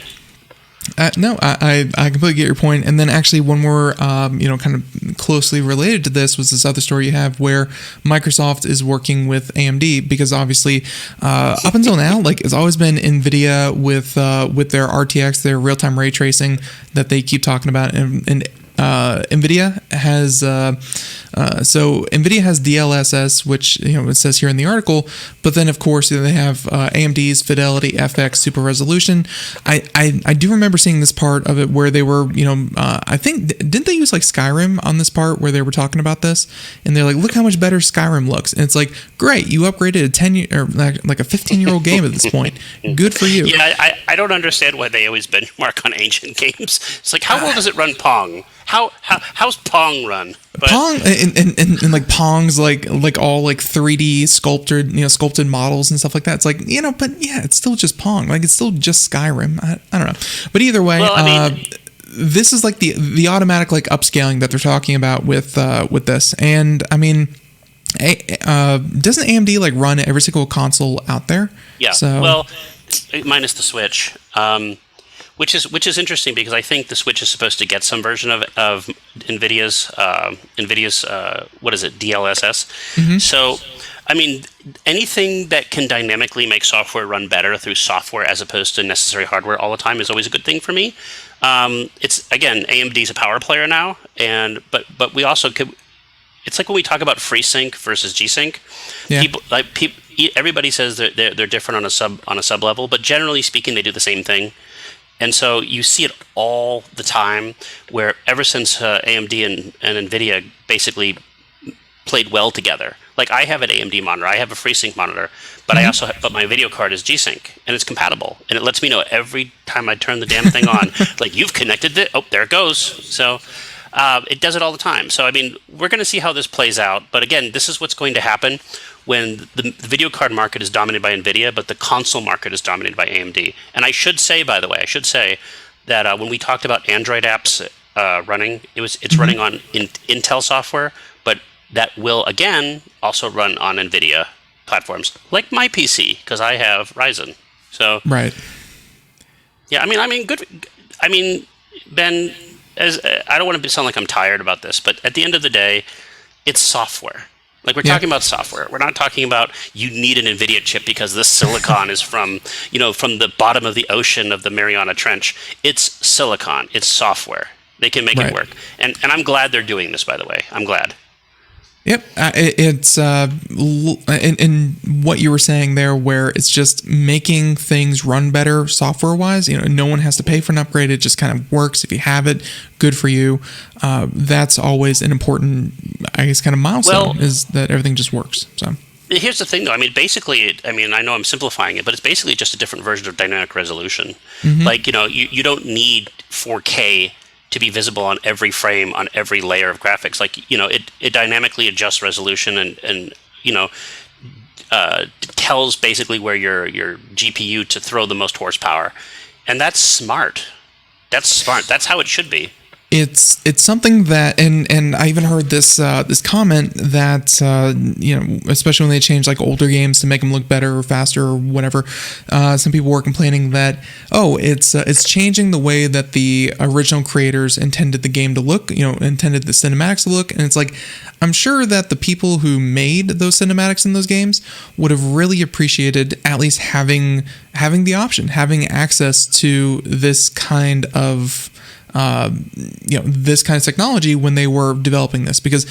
No, I completely get your point. And then actually one more, kind of closely related to this was this other story you have where Microsoft is working with AMD because obviously up until now, like it's always been Nvidia with their RTX, their real-time ray tracing that they keep talking about. And Nvidia has Nvidia has DLSS, which it says here in the article, but then of course they have AMD's Fidelity FX Super Resolution. I do remember seeing this part of it where they were I think didn't they use like Skyrim on this part where they were talking about this, and they're like, look how much better Skyrim looks, and it's like, great, you upgraded a 10-year or like a 15-year-old game at this point. Good for you. Yeah, I don't understand why they always benchmark on ancient games. It's like, how well does it run Pong? How's Pong run? But Pong and like Pong's like all like 3D sculpted models and stuff like that. It's like, but yeah, it's still just Pong. Like, it's still just Skyrim. I don't know. But either way, this is like the automatic like upscaling that they're talking about with this. And I mean, doesn't AMD like run every single console out there? Yeah. So, well, minus the Switch. Which is interesting because I think the Switch is supposed to get some version of Nvidia's what is it, DLSS. Mm-hmm. So, I mean, anything that can dynamically make software run better through software as opposed to necessary hardware all the time is always a good thing for me. It's, again, AMD's a power player now, but we also could. It's like when we talk about FreeSync versus G-Sync. Yeah. Everybody says they're different on a sub level, but generally speaking, they do the same thing. And so you see it all the time, where ever since AMD and Nvidia basically played well together. Like, I have an AMD monitor, I have a FreeSync monitor, but but my video card is G-Sync, and it's compatible, and it lets me know every time I turn the damn thing on, like, you've connected it. Oh, there it goes. So it does it all the time. So I mean, we're going to see how this plays out. But again, this is what's going to happen when the video card market is dominated by Nvidia, but the console market is dominated by AMD. And I should say, by the way, that when we talked about Android apps running, it's running on Intel software, but that will again also run on Nvidia platforms, like my PC, because I have Ryzen. So right. Yeah, I mean, good. I mean, Ben, I don't want to sound like I'm tired about this, but at the end of the day, it's software. Like, we're talking about software. We're not talking about you need an NVIDIA chip because this silicon is from the bottom of the ocean of the Mariana Trench. It's silicon. It's software. They can make it work. And I'm glad they're doing this, by the way. I'm glad. Yep, it's in what you were saying there, where it's just making things run better software-wise. No one has to pay for an upgrade; it just kind of works. If you have it, good for you. That's always an important, I guess, kind of milestone, is that everything just works. So here's the thing, though. I mean, basically, I know I'm simplifying it, but it's basically just a different version of dynamic resolution. Mm-hmm. Like, you don't need 4K to be visible on every frame, on every layer of graphics. Like, it dynamically adjusts resolution and tells basically where your GPU to throw the most horsepower. And that's smart. That's how it should be. It's something that, and I even heard this comment that especially when they change like older games to make them look better or faster or whatever, some people were complaining that it's changing the way that the original creators intended the game to look, intended the cinematics to look, and it's like, I'm sure that the people who made those cinematics in those games would have really appreciated at least having the option, having access to this kind of this kind of technology when they were developing this, because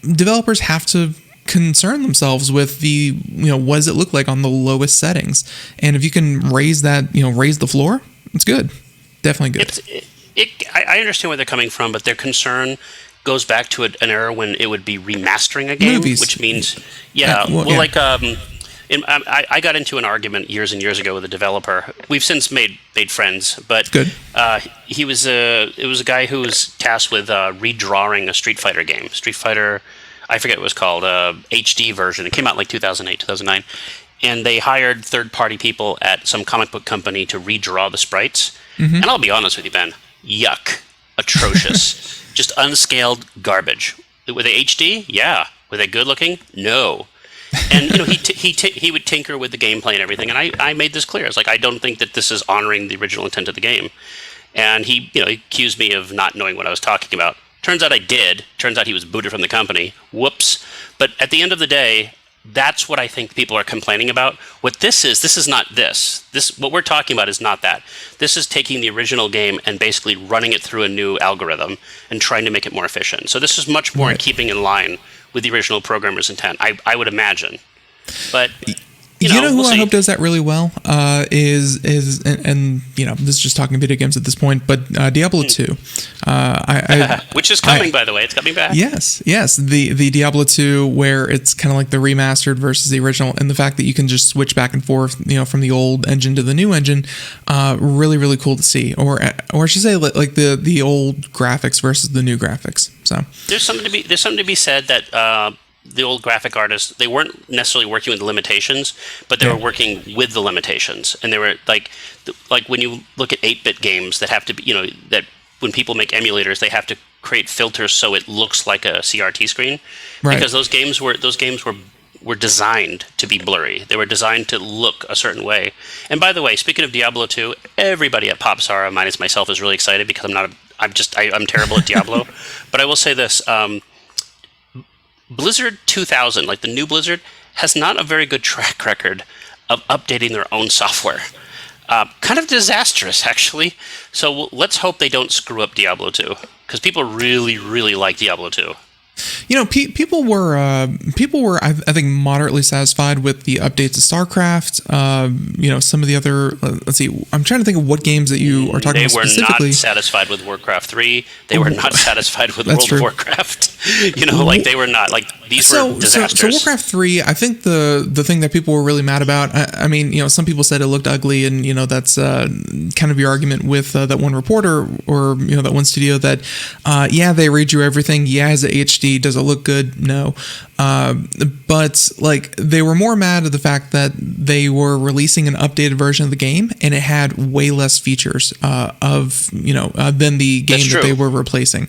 developers have to concern themselves with the what does it look like on the lowest settings, and if you can raise the floor, it's good, definitely good. I understand where they're coming from, but their concern goes back to an era when it would be remastering a game, movies. Which means I got into an argument years and years ago with a developer. We've since made friends, but good. It was a guy who was tasked with redrawing a Street Fighter game. Street Fighter, I forget what it was called, HD version. It came out like 2008, 2009. And they hired third-party people at some comic book company to redraw the sprites. Mm-hmm. And I'll be honest with you, Ben, yuck, atrocious, just unscaled garbage. Were they HD? Yeah. Were they good-looking? No. And he would tinker with the gameplay and everything, and I made this clear. I was like, I don't think that this is honoring the original intent of the game. And he accused me of not knowing what I was talking about. Turns out I did. Turns out he was booted from the company. Whoops. But at the end of the day, That's what I think people are complaining about. What this is not this. What we're talking about is not that. This is taking the original game and basically running it through a new algorithm and trying to make it more efficient. So this is much more in keeping in line with the original programmer's intent, I would imagine. But you know who we'll I see. hope does that really well is and you know, this is just talking video games at this point, but Diablo 2, which is coming, by the way, it's coming back. Yes, the Diablo 2, where it's kind of like the remastered versus the original, and the fact that you can just switch back and forth, you know, from the old engine to the new engine, really cool to see, or I should say like the old graphics versus the new graphics. So there's something to be said that. The old graphic artists, they weren't necessarily working with the limitations, but they were working with the limitations. And they were like when you look at 8-bit games that have to be, you know, that when people make emulators, they have to create filters so it looks like a CRT screen. Right. Because those games were designed to be blurry. They were designed to look a certain way. And by the way, speaking of Diablo 2, everybody at Popzara, minus myself, is really excited because I'm terrible at Diablo. But I will say this, Blizzard 2000, like the new Blizzard, has not a very good track record of updating their own software. Kind of disastrous, actually. So let's hope they don't screw up Diablo 2, because people really like Diablo 2. You know, people were I think moderately satisfied with the updates to StarCraft. You know, some of the other let's see, I'm trying to think of what games that you are talking about specifically. They were not satisfied with Warcraft 3. They were not satisfied with World of Warcraft. You know, like they were not, like these were disasters. So Warcraft 3, I think the thing that people were really mad about, I mean, you know, some people said it looked ugly, and you know, that's kind of your argument with that one reporter, or you know, that one studio that they redrew everything. Yeah, has a HD. Does it look good? No. But like, they were more mad at the fact that they were releasing an updated version of the game and it had way less features than the game that they were replacing.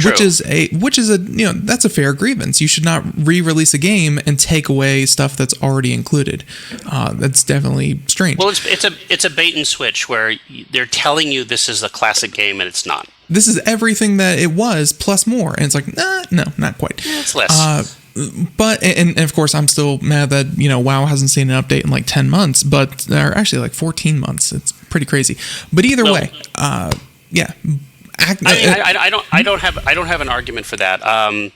Which is a you know, that's a fair grievance. You should not re-release a game and take away stuff that's already included. That's definitely strange. Well, it's a bait and switch where they're telling you this is a classic game and it's not. This is everything that it was plus more, and it's like, no, not quite. It's less. But and of course, I'm still mad that, you know, WoW hasn't seen an update in like 10 months, or actually like 14 months. It's pretty crazy. But either way, yeah. I don't have an argument for that. I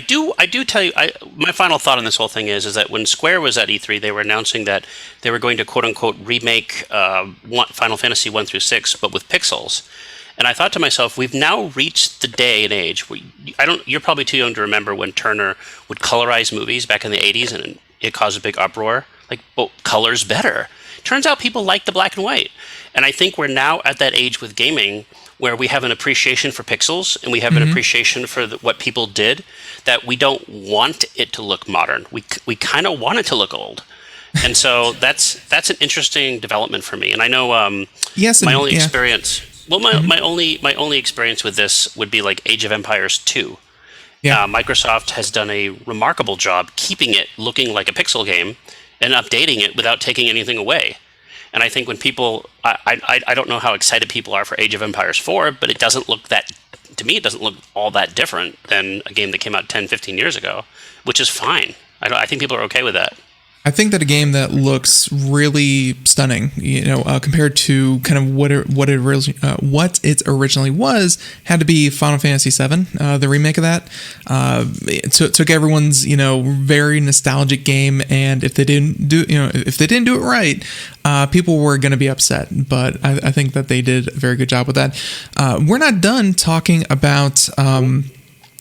do tell you, my final thought on this whole thing is that when Square was at E3, they were announcing that they were going to quote unquote remake Final Fantasy 1 through 6, but with pixels. And I thought to myself, we've now reached the day and age where you're probably too young to remember when Turner would colorize movies back in the 80s and it caused a big uproar. Like, well, color's better. Turns out people like the black and white. And I think we're now at that age with gaming where we have an appreciation for pixels and we have an appreciation for what people did, that we don't want it to look modern. We kind of want it to look old. And so that's an interesting development for me. And I know my only experience... Well, my only experience with this would be like Age of Empires 2. Yeah. Microsoft has done a remarkable job keeping it looking like a pixel game and updating it without taking anything away. And I think when people, I don't know how excited people are for Age of Empires 4, but it doesn't look to me, it doesn't look all that different than a game that came out 10, 15 years ago, which is fine. I think people are okay with that. I think that a game that looks really stunning, you know, compared to kind of what it originally was, had to be Final Fantasy VII, the remake of that. It took everyone's, you know, very nostalgic game, and if they didn't do it right, people were going to be upset. But I think that they did a very good job with that. We're not done talking about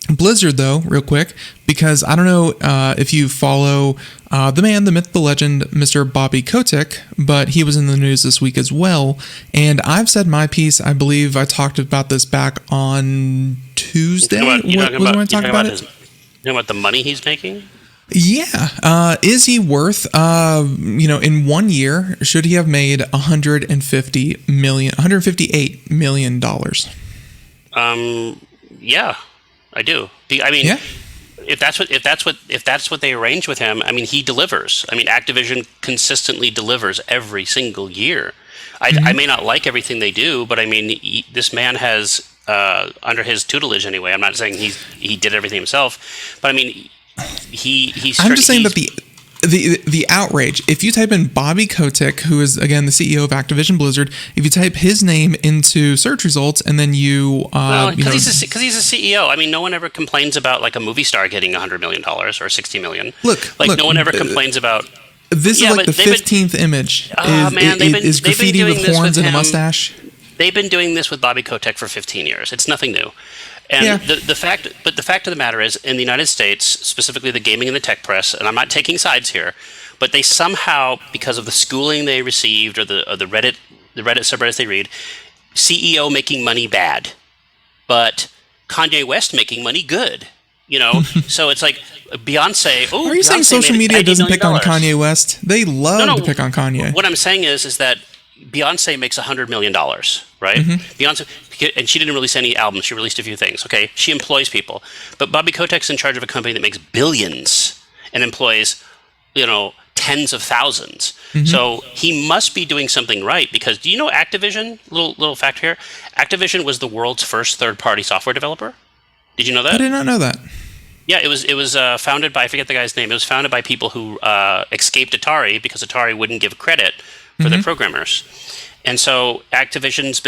Blizzard, though, real quick, because I don't know if you follow the man, the myth, the legend, Mr. Bobby Kotick, but he was in the news this week as well. And I've said my piece. I believe I talked about this back on Tuesday. You know about the money he's making? Yeah. Is he worth, in 1 year, should he have made $158 million? Yeah. I do. I mean, if that's what they arrange with him, I mean, he delivers. I mean, Activision consistently delivers every single year. I may not like everything they do, but I mean, this man has under his tutelage anyway. I'm not saying he did everything himself, but I mean, I'm just saying that the outrage. If you type in Bobby Kotick, who is again the CEO of Activision Blizzard, if you type his name into search results and then because he's a CEO. I mean, no one ever complains about like a movie star getting $100 million or $60 million. Look, no one ever complains about. This is like the 15th image. Is graffiti with horns and a mustache. They've been doing this with Bobby Kotick for 15 years. It's nothing new. And the fact of the matter is, in the United States, specifically the gaming and the tech press, and I'm not taking sides here, but they somehow, because of the schooling they received or the Reddit subreddits they read, CEO making money bad, but Kanye West making money good. So it's like Beyonce. Oh, are you saying social media doesn't pick on Kanye West? They love to pick on Kanye. What I'm saying is that Beyonce makes $100 million, right? Mm-hmm. Beyonce, and she didn't release any albums. She released a few things. Okay, she employs people, but Bobby Kotick's in charge of a company that makes billions and employs, tens of thousands. Mm-hmm. So he must be doing something right. Because do you know Activision? Little fact here: Activision was the world's first third-party software developer. Did you know that? I did not know that. Yeah, it was founded by, I forget the guy's name. It was founded by people who escaped Atari because Atari wouldn't give credit for their programmers. And so Activision's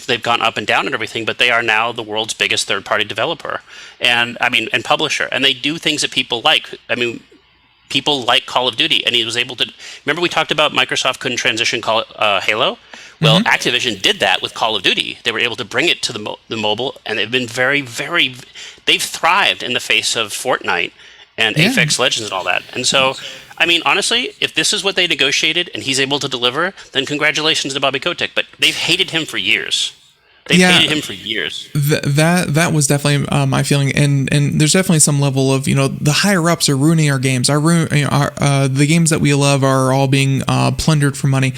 they've gone up and down and everything, but they are now the world's biggest third-party developer and publisher. And they do things that people like. I mean, people like Call of Duty, and he was able to. Remember we talked about Microsoft couldn't transition Halo? Well, Activision did that with Call of Duty. They were able to bring it to the mobile, and they've been they've thrived in the face of Fortnite and Apex Legends and all that. And so, I mean, honestly, if this is what they negotiated and he's able to deliver, then congratulations to Bobby Kotick. But they've hated him for years. Hated him for years. That was definitely my feeling, and there's definitely some level of the higher ups are ruining our games. The games that we love are all being plundered for money,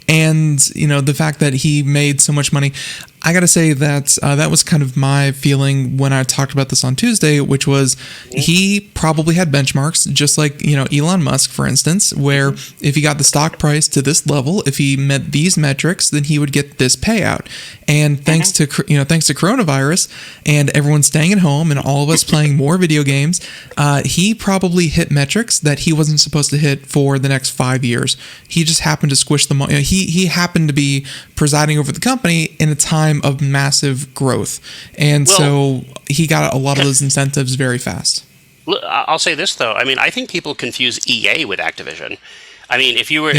and the fact that he made so much money. I gotta say that that was kind of my feeling when I talked about this on Tuesday, which was he probably had benchmarks, just like Elon Musk, for instance, where if he got the stock price to this level, if he met these metrics, then he would get this payout. And thanks to coronavirus and everyone staying at home and all of us playing more video games, he probably hit metrics that he wasn't supposed to hit for the next 5 years. He just happened to squish them all. He happened to be presiding over the company in a time of massive growth, and so he got a lot of those incentives very fast. I'll say this though. I mean, I think people confuse EA with Activision. I mean, if you were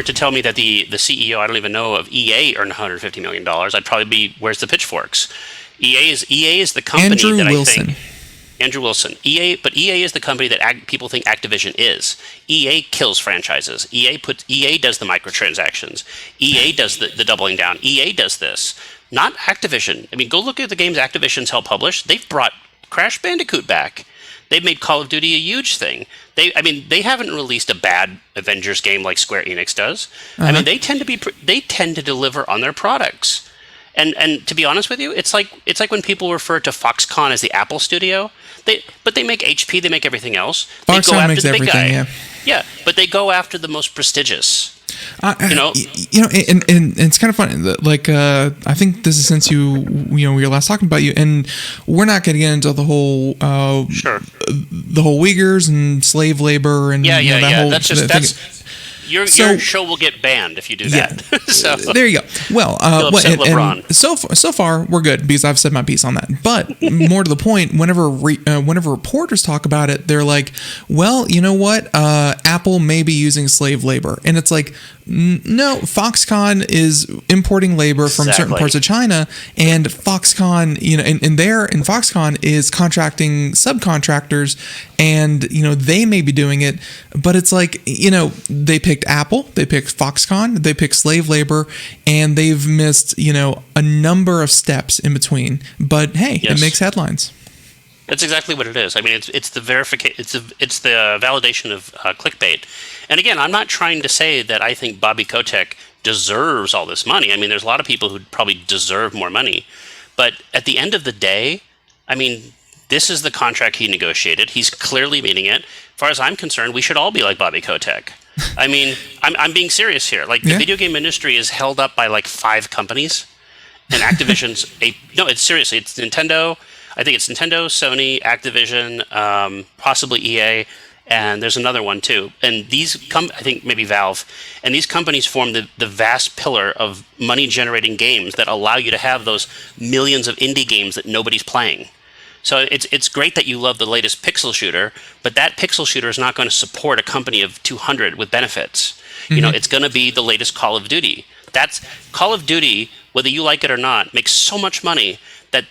to tell me that the CEO, I don't even know, of EA earned $150 million, I'd probably be, where's the pitchforks? EA is the company I think. Andrew Wilson. EA is the company that people think Activision is. EA kills franchises. EA does the microtransactions. EA does the doubling down. EA does this. Not Activision. I mean, go look at the games Activision's helped publish. They've brought Crash Bandicoot back. They've made Call of Duty a huge thing. They haven't released a bad Avengers game like Square Enix does. I mean, they tend to deliver on their products. And to be honest with you, it's like when people refer to Foxconn as the Apple studio. But they make HP, they make everything else. They go after the big guy. Yeah, but they go after the most prestigious. And it's kind of funny. Like, I think this is since we were last talking about you, and we're not going to get into the whole Uyghurs and slave labor and that's your show will get banned if you do that. So there you go. Well, and so far we're good because I've said my piece on that. But more to the point, whenever reporters talk about it, they're like, "Well, you know what? Apple may be using slave labor," and it's like, no, Foxconn is importing labor from certain parts of China, and Foxconn, and Foxconn is contracting subcontractors, and they may be doing it, but it's like they picked Apple, they picked Foxconn, they picked slave labor, and they've missed a number of steps in between. But hey, it makes headlines. That's exactly what it is. I mean, it's the verification. It's the validation of clickbait. And again, I'm not trying to say that I think Bobby Kotick deserves all this money. I mean, there's a lot of people who probably deserve more money. But at the end of the day, I mean, this is the contract he negotiated. He's clearly meeting it. As far as I'm concerned, we should all be like Bobby Kotick. I mean, I'm being serious here. Like, the video game industry is held up by like 5 companies, and Activision's it's seriously, it's Nintendo. I think it's Nintendo, Sony, Activision, possibly EA, and there's another one too. And these I think maybe Valve, and these companies form the vast pillar of money-generating games that allow you to have those millions of indie games that nobody's playing. So it's great that you love the latest pixel shooter, but that pixel shooter is not going to support a company of 200 with benefits. Mm-hmm. It's going to be the latest Call of Duty. That's Call of Duty, whether you like it or not, makes so much money that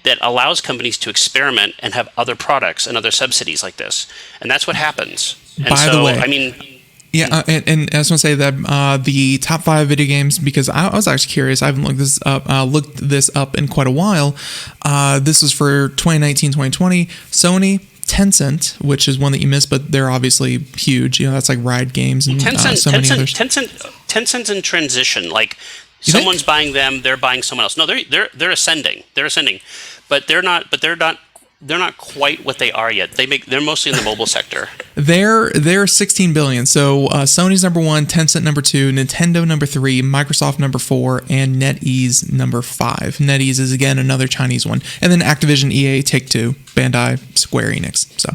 that allows companies to experiment and have other products and other subsidies like this, and that's what happens. And By the way, I mean. Yeah, and I just want to say that the top 5 video games, because I was actually curious. I haven't looked this up in quite a while. This was for 2019-2020. Sony, Tencent, which is one that you missed, but they're obviously huge. That's like Riot Games and many others. Tencent's in transition. Like someone's buying them, they're buying someone else. No, they're ascending. They're ascending, but they're not quite what they are yet. They're mostly in the mobile sector. They're 16 billion. So Sony's number 1, Tencent number 2, Nintendo number 3, Microsoft number 4, and NetEase number 5. NetEase is again another Chinese one, and then Activision, EA, Take-Two, Bandai, Square Enix. So,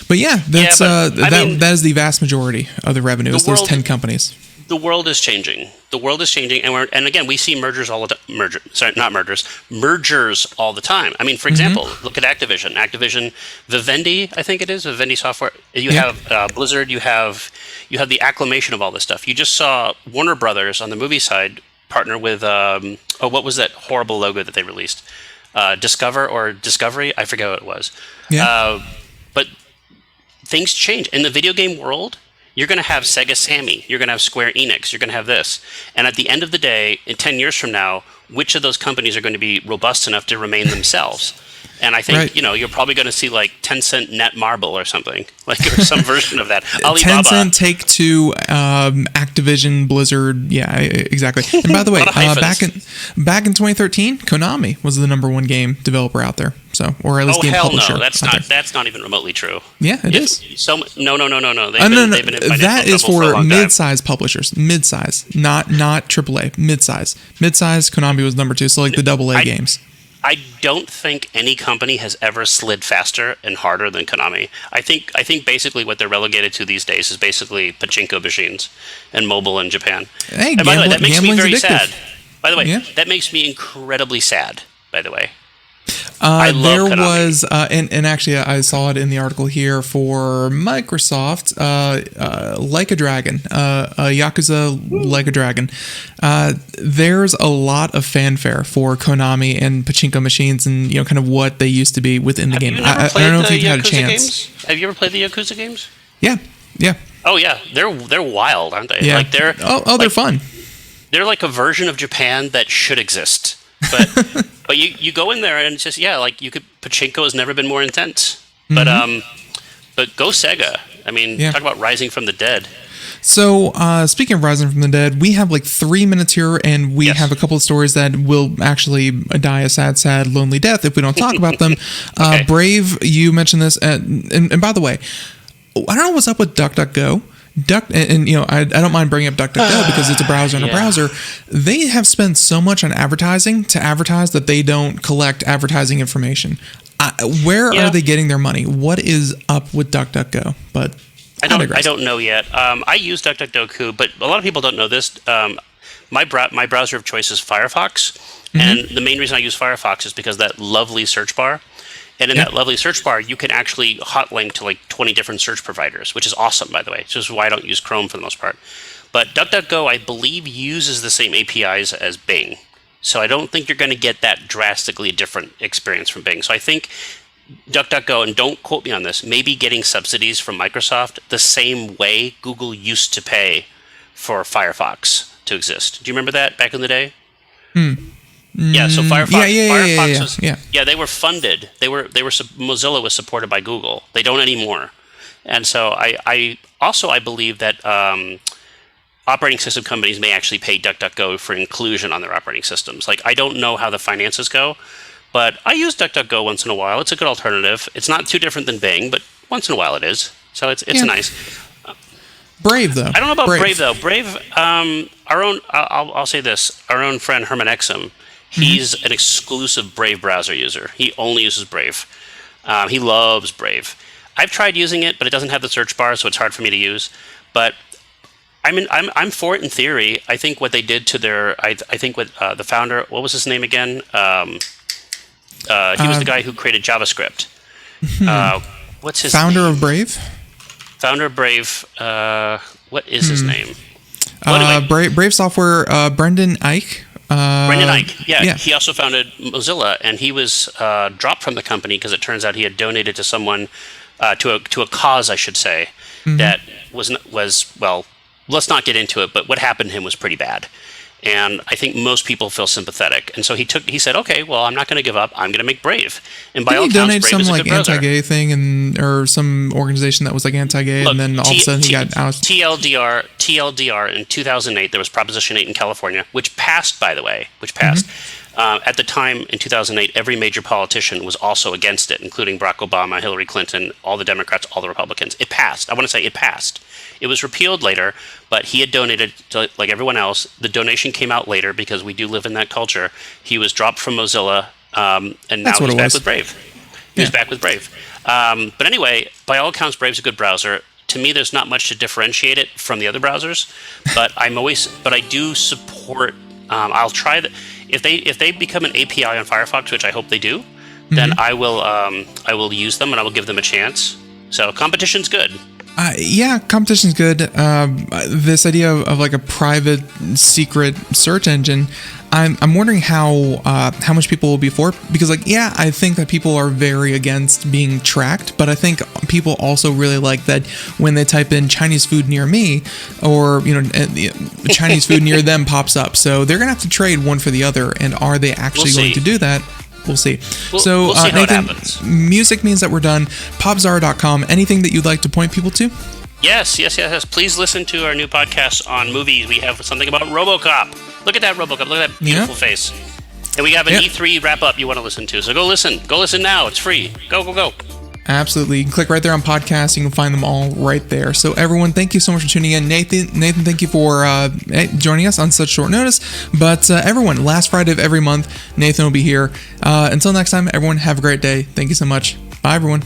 but yeah, that is the vast majority of the revenue. Is those 10 companies. The world is changing. And again, we see mergers all the time. Mergers all the time. I mean, for example, look at Activision, Vivendi, I think it is Vivendi Software. You have Blizzard. You have the acclamation of all this stuff. You just saw Warner Brothers on the movie side partner with what was that horrible logo that they released? Discovery? I forget what it was. Yeah. But things change in the video game world. You're going to have Sega Sammy. You're going to have Square Enix. You're going to have this. And at the end of the day, in 10 years from now, which of those companies are going to be robust enough to remain themselves? And I think, you're probably going to see like Tencent Netmarble or something, or some version of that. Alibaba. Tencent, Take-Two, Activision, Blizzard. Yeah, exactly. And by the way, back in 2013, Konami was the number 1 game developer out there. So, or at least game publisher. No, that's not even remotely true. Yeah, it is. No. That is for mid-size publishers. Mid-size, not AAA. Mid-size. Mid-size, Konami was number 2. So like the AA games. I don't think any company has ever slid faster and harder than Konami. I think basically what they're relegated to these days is basically pachinko machines and mobile in Japan. Hey, and by the way, that makes me very addictive. sad. By the way, that makes me incredibly sad. By the way. I love there Konami. was, and actually I saw it in the article here for Microsoft, Like a Dragon, Yakuza Like a Dragon. There's a lot of fanfare for Konami and pachinko machines and, kind of what they used to be within the game. I don't know if you've had a chance. Have you ever played the Yakuza games? Yeah. Oh yeah, they're wild, aren't they? Yeah. Like they're they're fun. They're like a version of Japan that should exist. But you go in there and it's just pachinko has never been more intense. But go Sega. I mean, talk about rising from the dead. So speaking of rising from the dead, we have like 3 minutes here, and we have a couple of stories that will actually die a sad, lonely death if we don't talk about them. Okay. Brave, you mentioned this, and by the way, I don't know what's up with DuckDuckGo. I don't mind bringing up DuckDuckGo because it's a browser and a browser. They have spent so much on advertising to advertise that they don't collect advertising information. Where are they getting their money? What is up with DuckDuckGo? But I don't know yet. I use DuckDuckGo, but a lot of people don't know this. My browser of choice is Firefox, and the main reason I use Firefox is because that lovely search bar. And in that lovely search bar, you can actually hotlink to like 20 different search providers, which is awesome, by the way. It's just why I don't use Chrome for the most part. But DuckDuckGo, I believe, uses the same APIs as Bing. So I don't think you're going to get that drastically different experience from Bing. So I think DuckDuckGo, and don't quote me on this, maybe getting subsidies from Microsoft the same way Google used to pay for Firefox to exist. Do you remember that back in the day? Yeah, so Firefox was they were funded. Mozilla was supported by Google. They don't anymore. And so I believe that operating system companies may actually pay DuckDuckGo for inclusion on their operating systems. Like I don't know how the finances go, but I use DuckDuckGo once in a while. It's a good alternative. It's not too different than Bing, but once in a while it is. So it's nice. Brave though. I don't know about Brave though. Brave, I'll say this. Our own friend Herman Exum. He's an exclusive Brave browser user. He only uses Brave. He loves Brave. I've tried using it, but it doesn't have the search bar, so it's hard for me to use. But I'm for it in theory. I think what they did to their, I think with the founder, what was his name again? He was the guy who created JavaScript. What's his founder name? of Brave? Founder of Brave. What is his name? Brave Software. Brendan Eich. Brendan Eich. Yeah, he also founded Mozilla, and he was dropped from the company because it turns out he had donated to someone, to a cause, I should say, that was well. Let's not get into it, but what happened to him was pretty bad. And I think most people feel sympathetic. And so he said, okay, well, I'm not going to give up. I'm going to make Brave. And by all accounts, donate Brave some is a like good browser. anti-gay thing or some organization that was like anti-gay, Look, and then all of a sudden he got out. TLDR in 2008, there was Proposition 8 in California, which passed, by the way, at the time in 2008, every major politician was also against it, including Barack Obama, Hillary Clinton, all the Democrats, all the Republicans. It passed. I want to say it passed. It was repealed later, but he had donated to, like everyone else. The donation came out later because we do live in that culture. He was dropped from Mozilla, and now he's back with Brave. He's back with Brave. But anyway, by all accounts, Brave's a good browser. To me, there's not much to differentiate it from the other browsers, but I do support. I'll try that if they become an API on Firefox, which I hope they do. Then I will use them and I will give them a chance. So competition's good. Yeah, competition's good. This idea of like a private, secret search engine, I'm wondering how much people will be for it, because like, yeah, I think that people are very against being tracked, but I think people also really like that when they type in Chinese food near me, or Chinese food near them pops up. So they're gonna have to trade one for the other, and are they actually going to do that? We'll see. We'll see how Nathan, it happens. Music means that we're done. Popzara.com. Anything that you'd like to point people to? Yes. Please listen to our new podcast on movies. We have something about RoboCop. Look at that RoboCop. Look at that beautiful face. And we have an E3 wrap-up you want to listen to. So go listen. Go listen now. It's free. Go. Absolutely. You can click right there on podcasts. You can find them all right there. So everyone, thank you so much for tuning in. Nathan, thank you for joining us on such short notice. But everyone, last Friday of every month, Nathan will be here. Until next time, everyone, have a great day. Thank you so much. Bye, everyone.